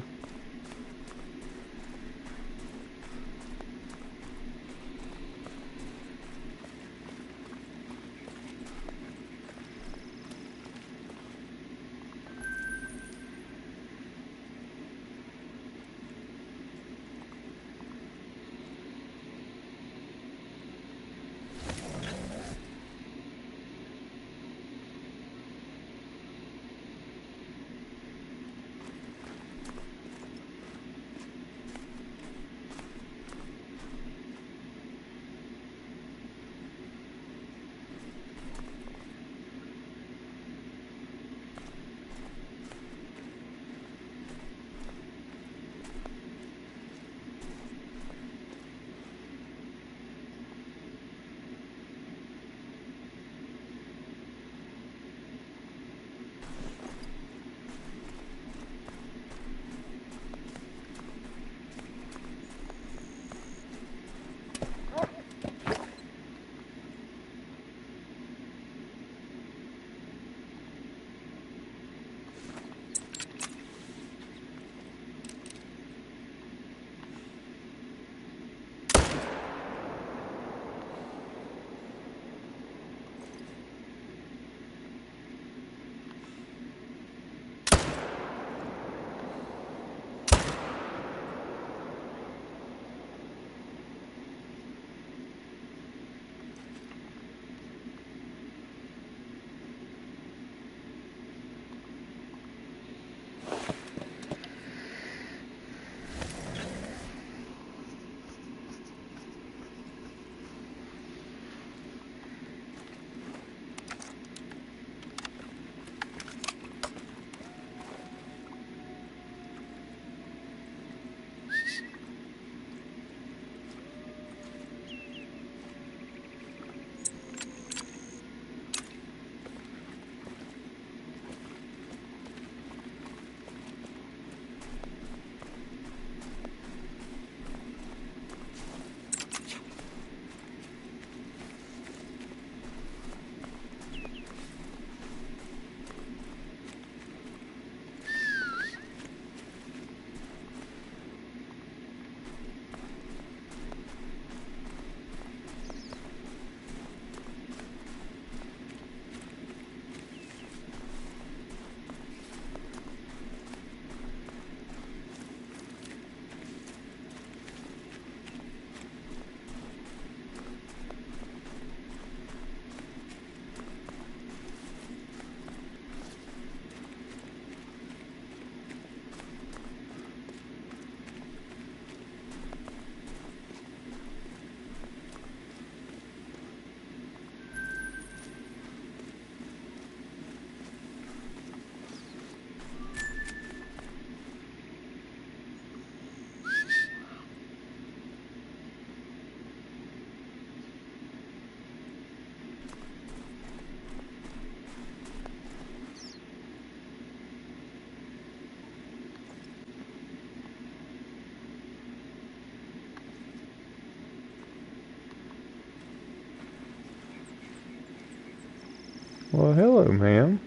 Well, hello, ma'am.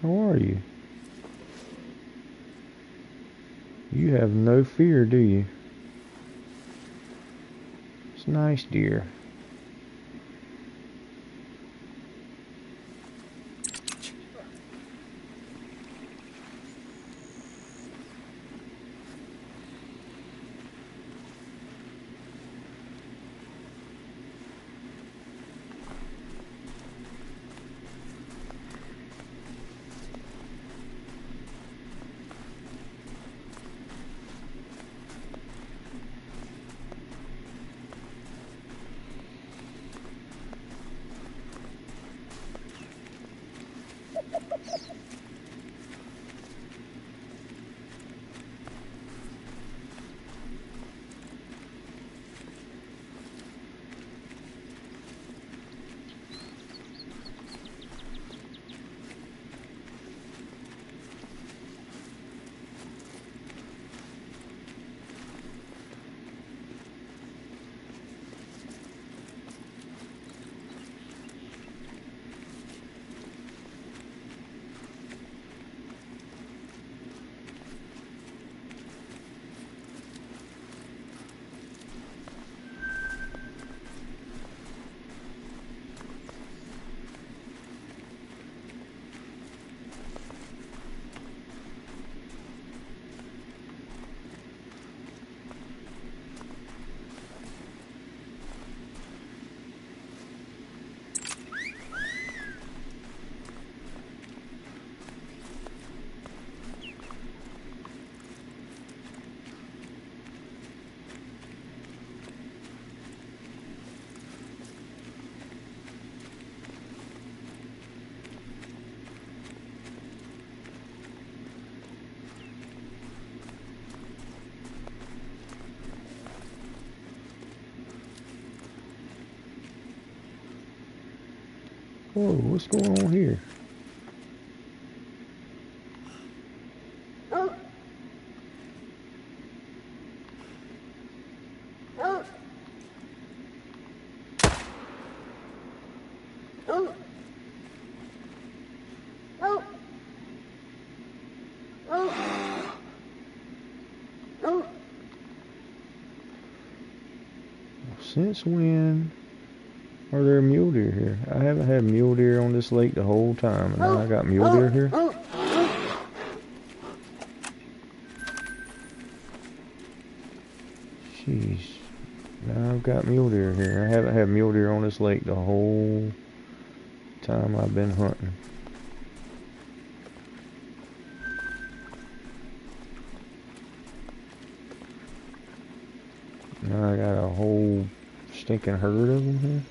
How are you? You have no fear, do you? It's nice, dear. Whoa, what's going on here? Since when are there mule deer here? I haven't had mule deer on this lake the whole time, and now I got mule deer here. Jeez. Now I've got mule deer here. I haven't had mule deer on this lake the whole time I've been hunting. Now I got a whole stinking herd of them here.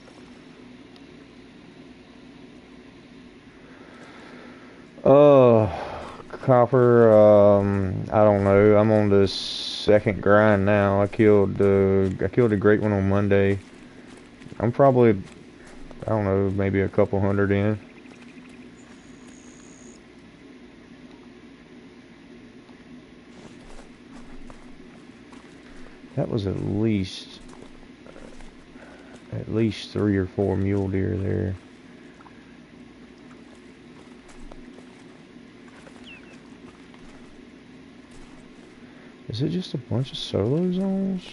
Copper, I don't know. I'm on the second grind now. I killed a great one on Monday. I'm probably, I don't know, maybe a couple hundred in. That was at least 3 or 4 mule deer there. Is it just a bunch of solo zones?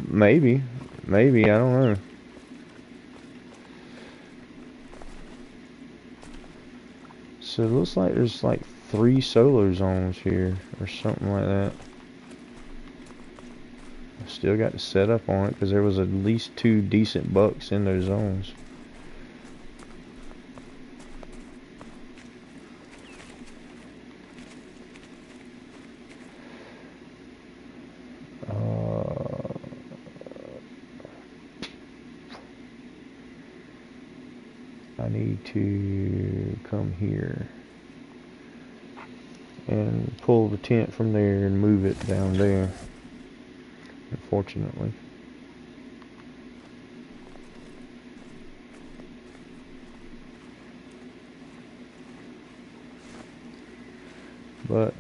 Maybe. Maybe, I don't know. So it looks like there's like 3 solo zones here, or something like that. I've still got to set up on it, because there was at least 2 decent bucks in those zones. I need to come here and pull the tent from there and move it down there, unfortunately. But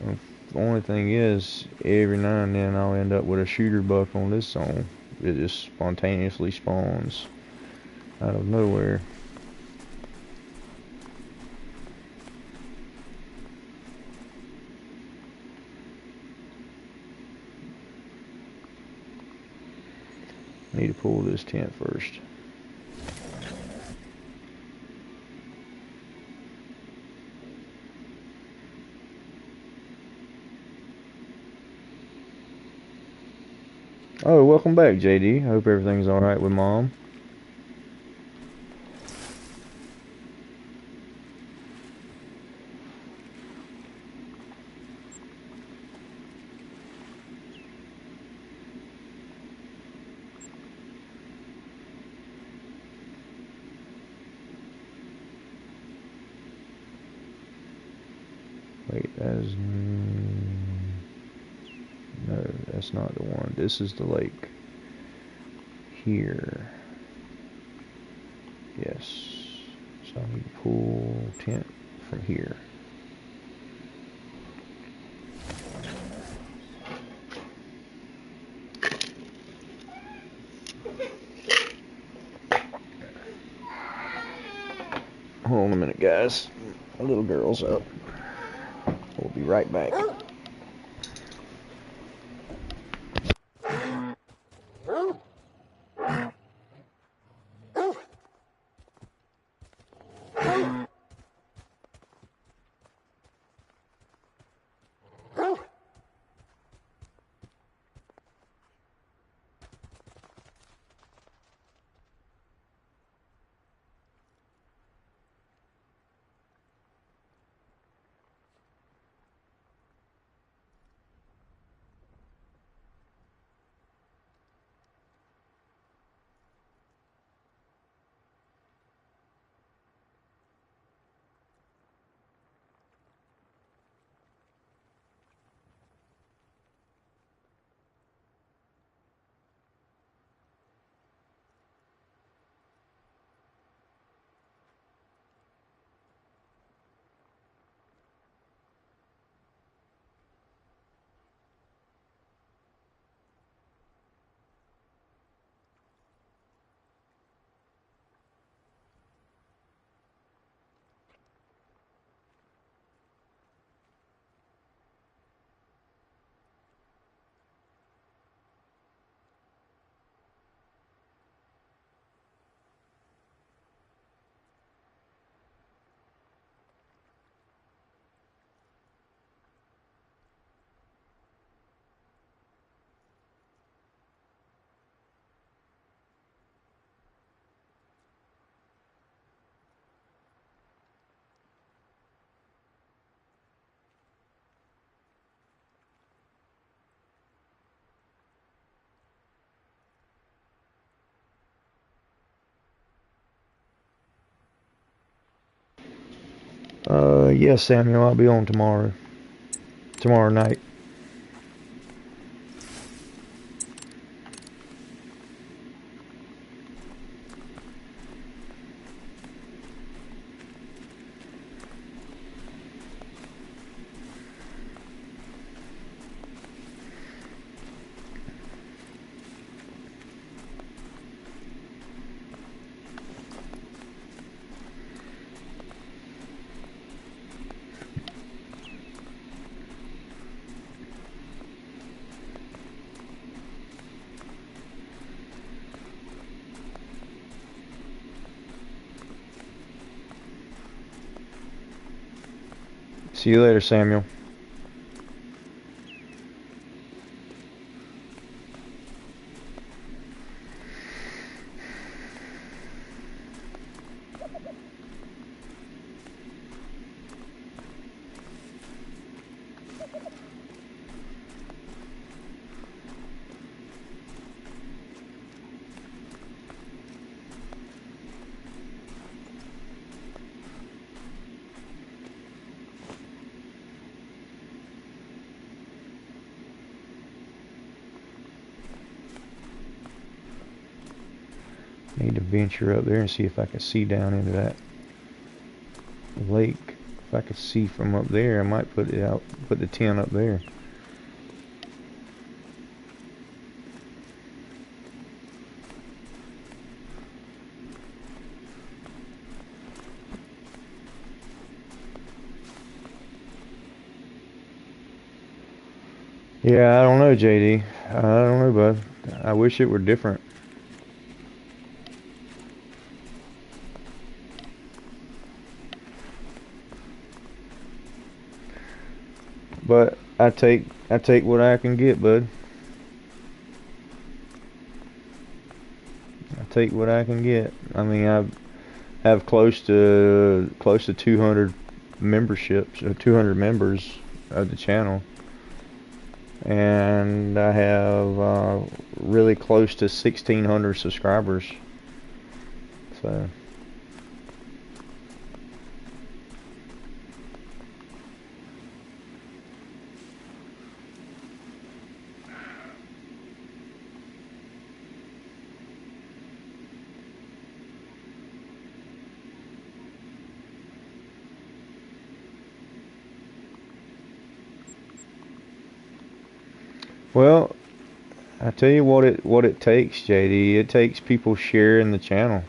the only thing is, every now and then I'll end up with a shooter buck on this zone. It just spontaneously spawns out of nowhere. Need to pull this tent first. Oh, welcome back, JD. Hope everything's alright with Mom. Wait, no, that's not the one. This is the lake. Here. Yes. So I need to pull tent from here. Hold on a minute, guys. My little girl's up. We'll be right back. Yes, Samuel, I'll be on tomorrow. Tomorrow night. See you later, Samuel. Need to venture up there and see if I can see down into that lake. If I could see from up there, I might put the tent up there. Yeah, I don't know, JD. I don't know, bud. I wish it were different. But I take what I can get, bud. I take what I can get. I mean, I have close to 200 memberships, or 200 members of the channel, and I have really close to 1,600 subscribers. So. Well, I tell you what it takes, JD. It takes people sharing the channel.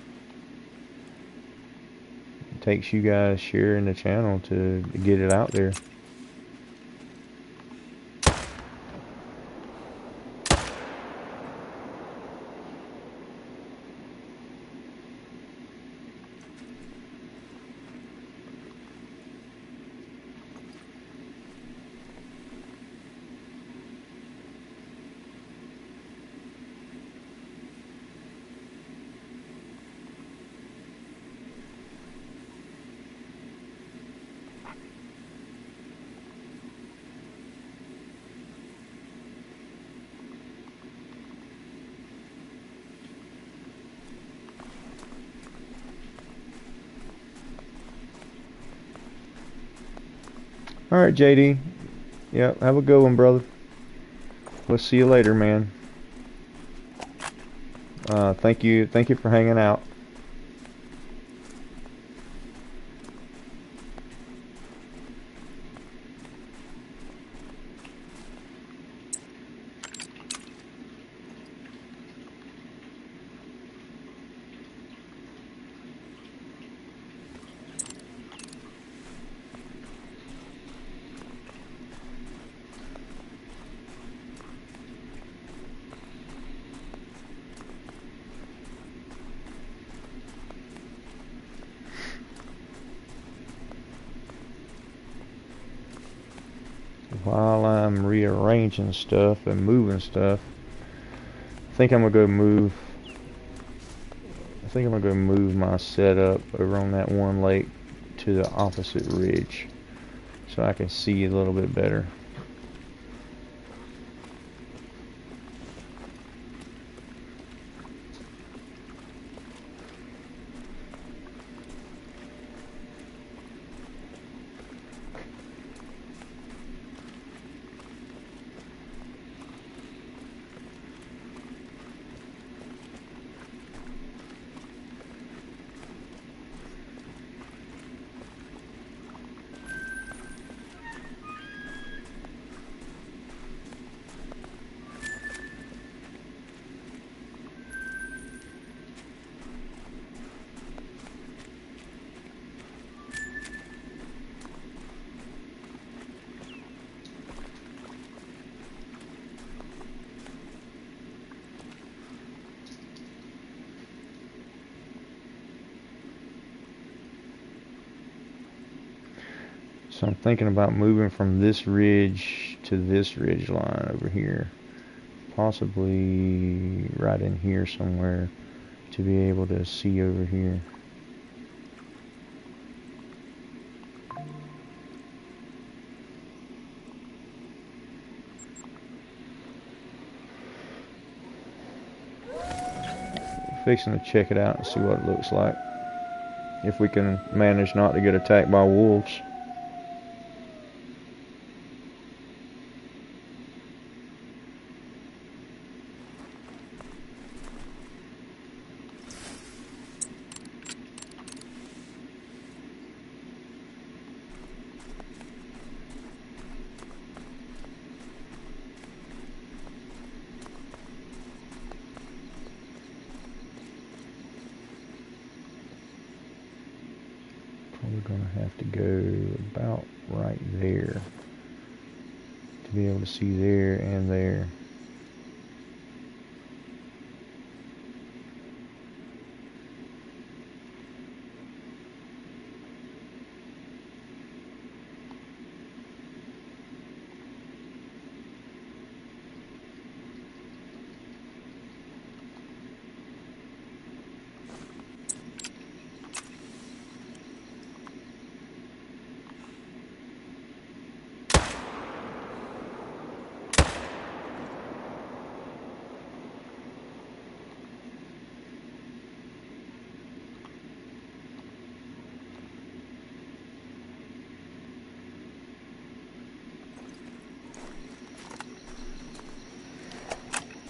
It takes you guys sharing the channel to get it out there. All right, JD. Yep, have a good one, brother. We'll see you later, man. Thank you for hanging out. While I'm rearranging stuff and moving stuff, I think I'm gonna go move. I think I'm gonna go move my setup over on that one lake to the opposite ridge, so I can see a little bit better. So I'm thinking about moving from this ridge to this ridge line over here. Possibly right in here somewhere to be able to see over here. Fixing to check it out and see what it looks like. If we can manage not to get attacked by wolves. Probably gonna have to go about right there to be able to see there and there.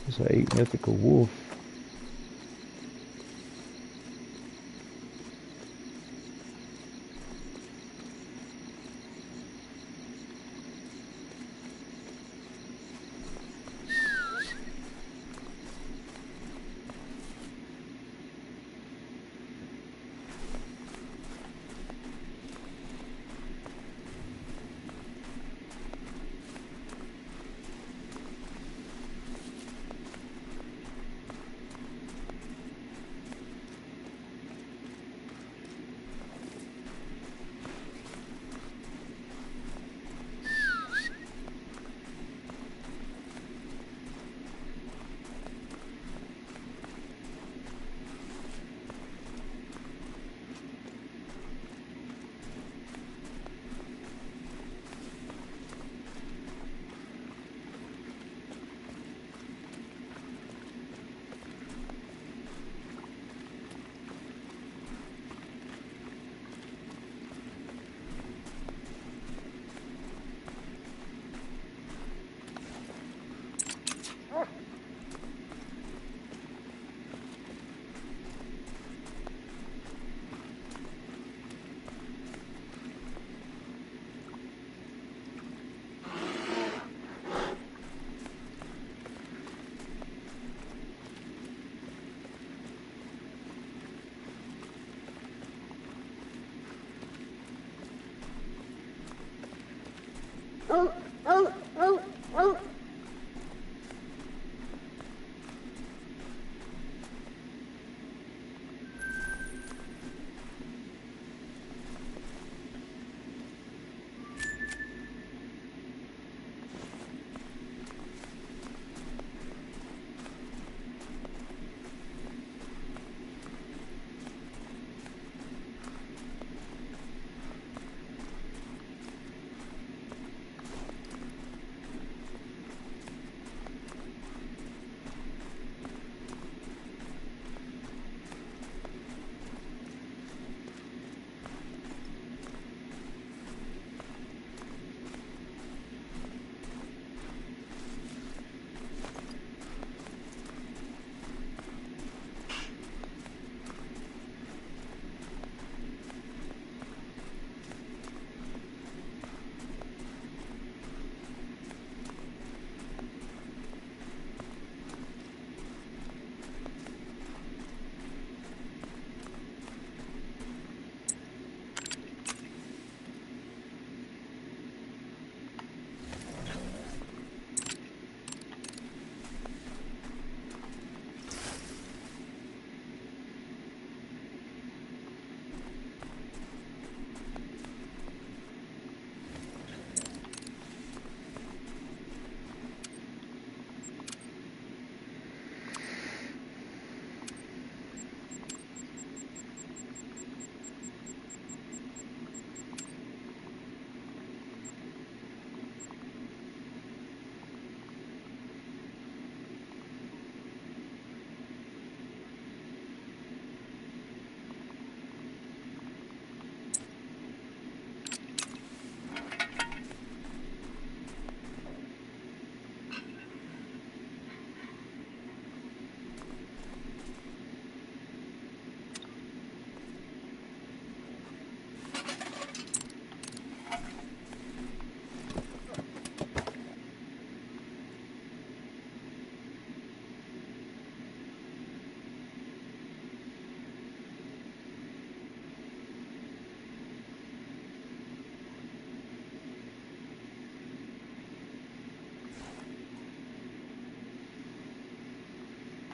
It's an 8 mythical wolf.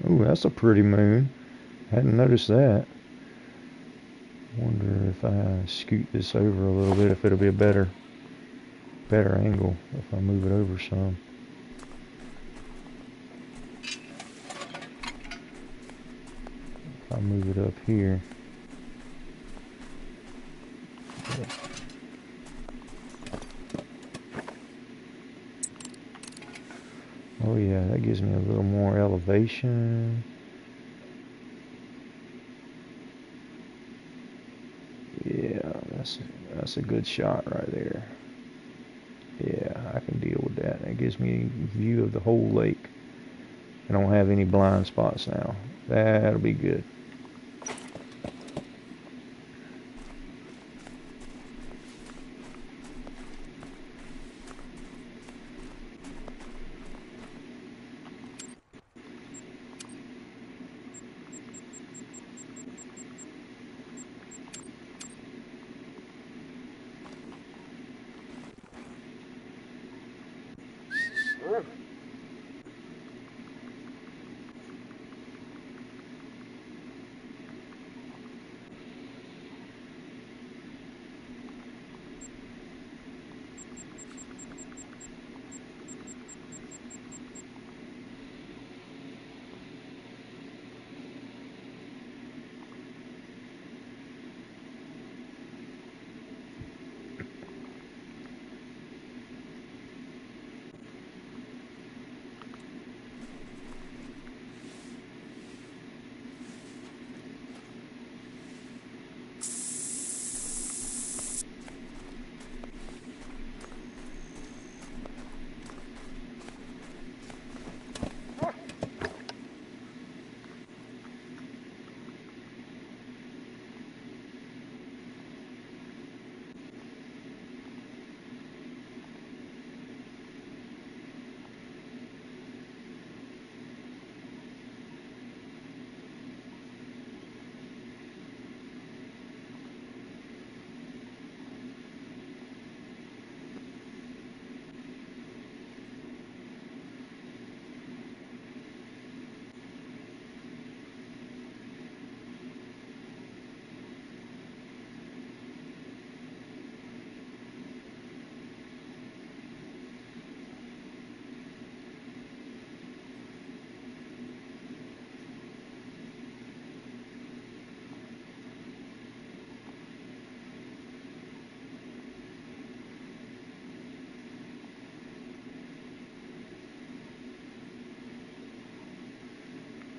Ooh, that's a pretty moon. Hadn't noticed that. Wonder if I scoot this over a little bit, if it'll be a better angle if I move it over some. If I move it up here. Oh yeah, that gives me a little more elevation. Yeah, that's a good shot right there. Yeah, I can deal with that. That gives me a view of the whole lake. I don't have any blind spots now. That'll be good.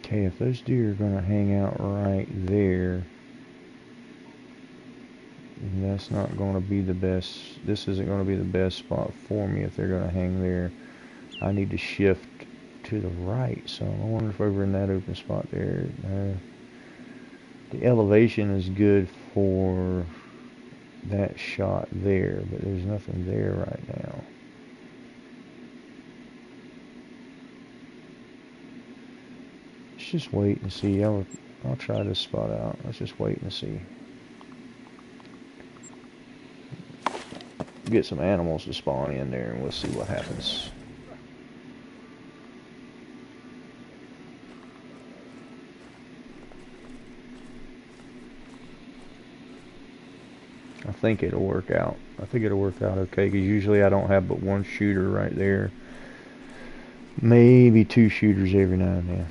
Okay, if those deer are gonna hang out right there, that's not gonna be the best. This isn't gonna be the best spot for me if they're gonna hang there. I need to shift to the right. So I wonder if over in that open spot there, the elevation is good for that shot there, but there's nothing there right now. Let's just wait and see. I'll try this spot out. Let's just wait and see. Get some animals to spawn in there and we'll see what happens. I think it'll work out. I think it'll work out okay, because usually I don't have but one shooter right there. Maybe two shooters every now and then.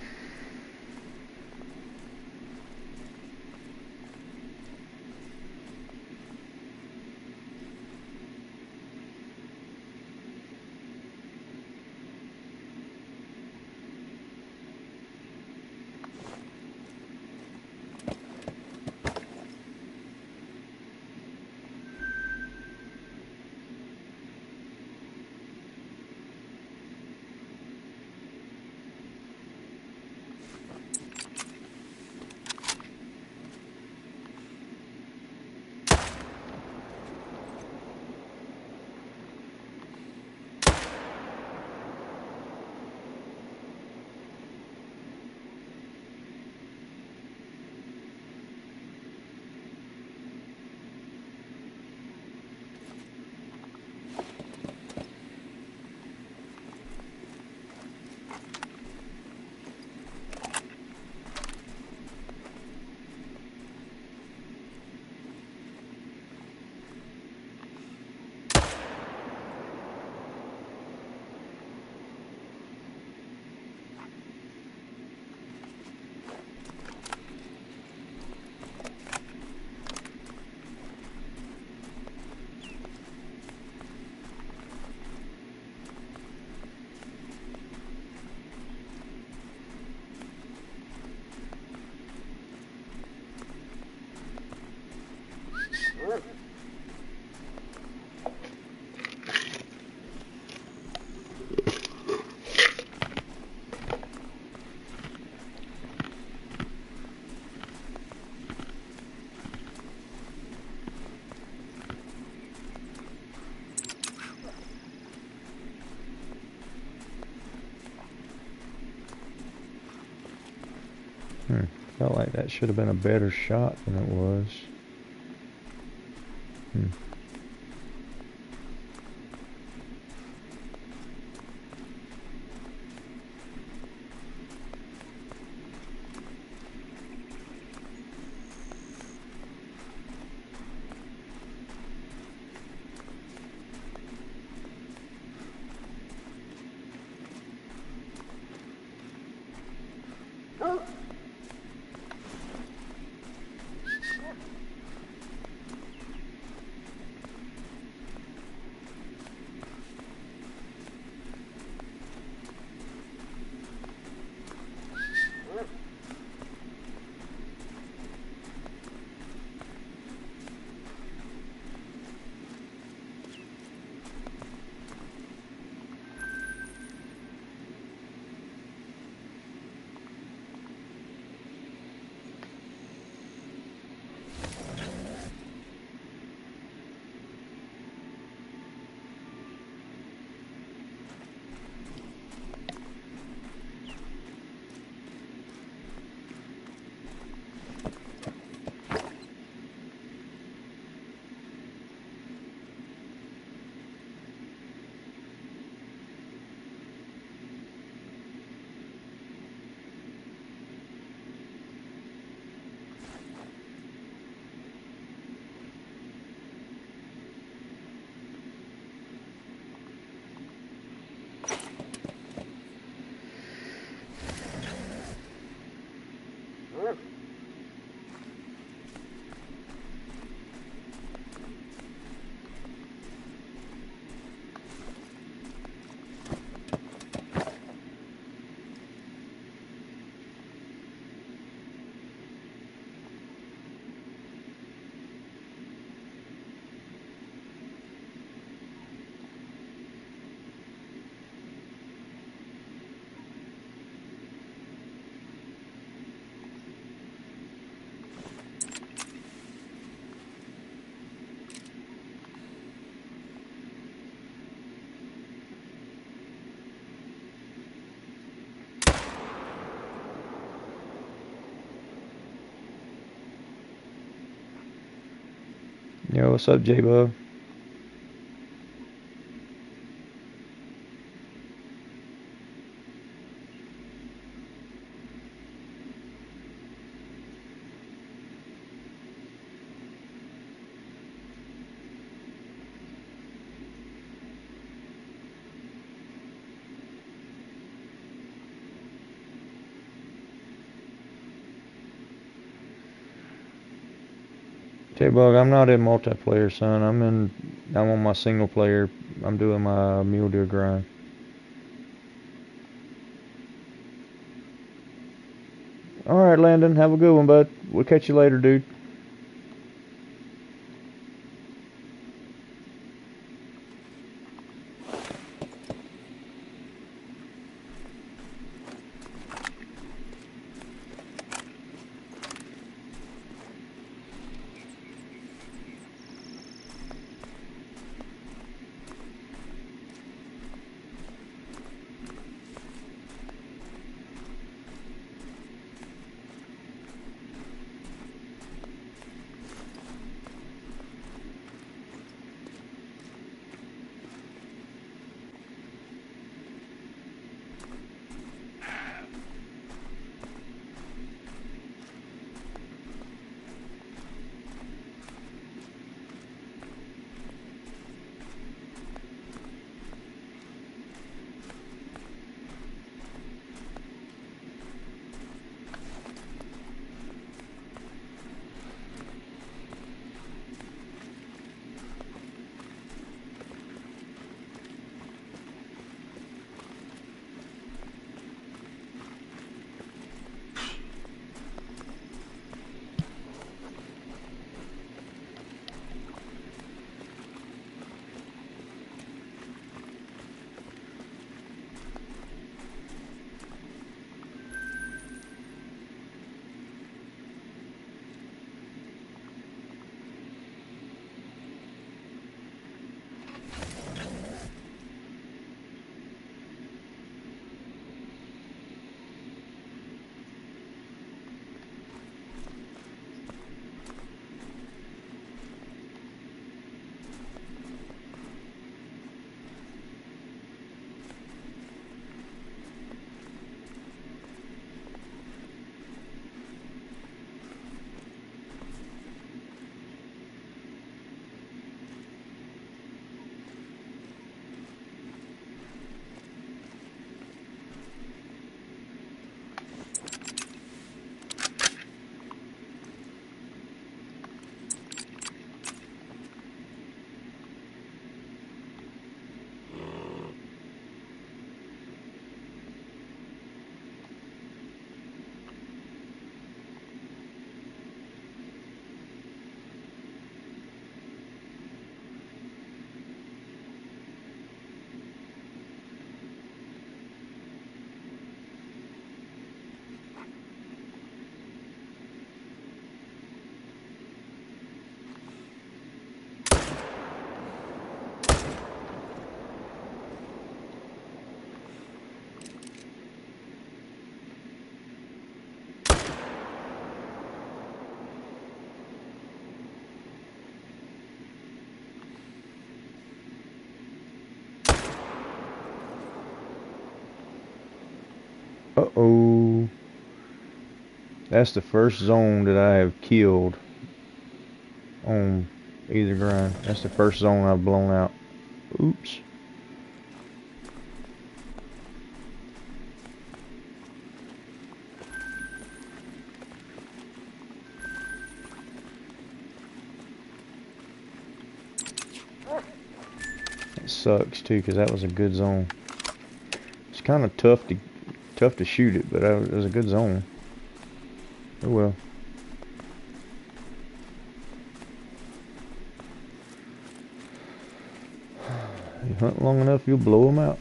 Felt like that should have been a better shot than it was. Yo, what's up, J-Bub? J-Bug, I'm not in multiplayer, son. I'm on my single player. I'm doing my mule deer grind. Alright, Landon, have a good one, bud. We'll catch you later, dude. Oh, that's the first zone that I have killed on either grind. That's the first zone I've blown out. Oops. It sucks too, because that was a good zone. It's kind of tough to shoot it, but it was a good zone. Oh well. You hunt long enough, you'll blow them out.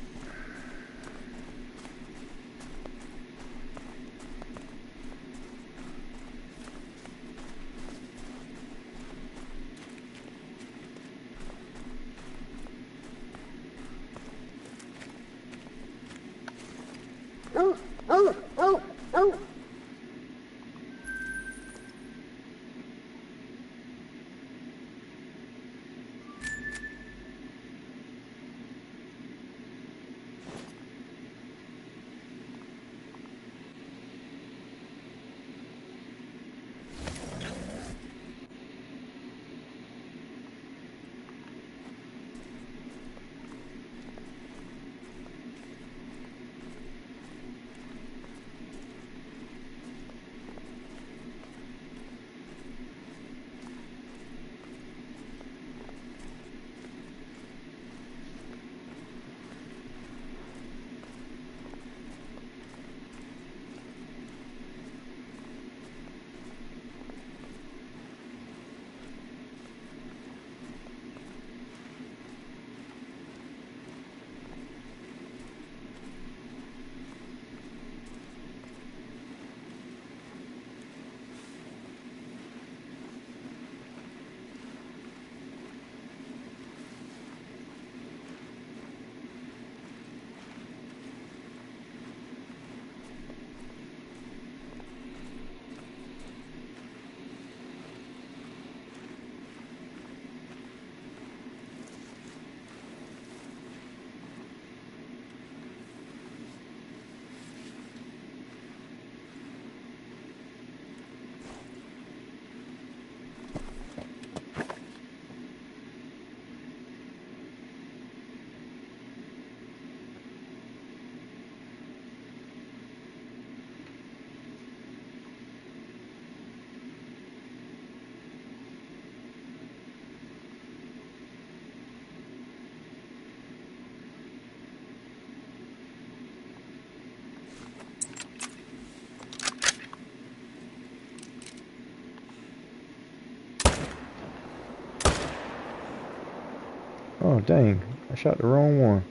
Oh dang, I shot the wrong one.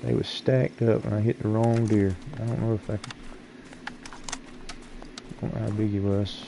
They was stacked up and I hit the wrong deer. I don't know if I don't know how big he was.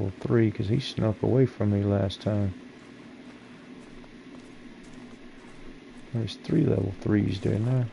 level 3 because he snuck away from me last time. There's 3 level 3s down there.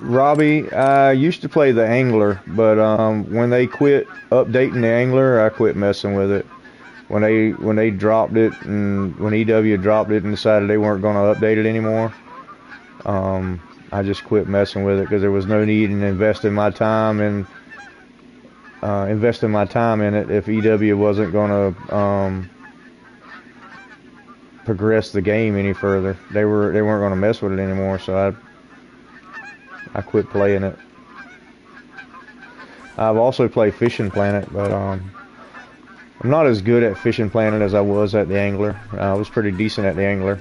Robbie, I used to play the Angler, but when they quit updating the Angler, I quit messing with it. When they dropped it, and when EW dropped it and decided they weren't going to update it anymore, I just quit messing with it because there was no need in investing my time in it if EW wasn't going to progress the game any further. They weren't going to mess with it anymore, so I quit playing it. I've also played Fishing Planet, but I'm not as good at Fishing Planet as I was at the Angler. I was pretty decent at the Angler.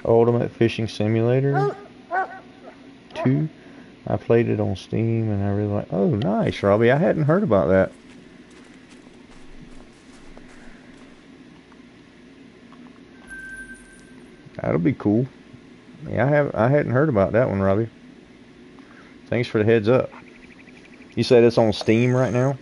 Ultimate Fishing Simulator 2. I played it on Steam and I really like. Oh, nice, Robbie. I hadn't heard about that. That'll be cool. Yeah, I hadn't heard about that one, Robbie. Thanks for the heads up. You said it's on Steam right now?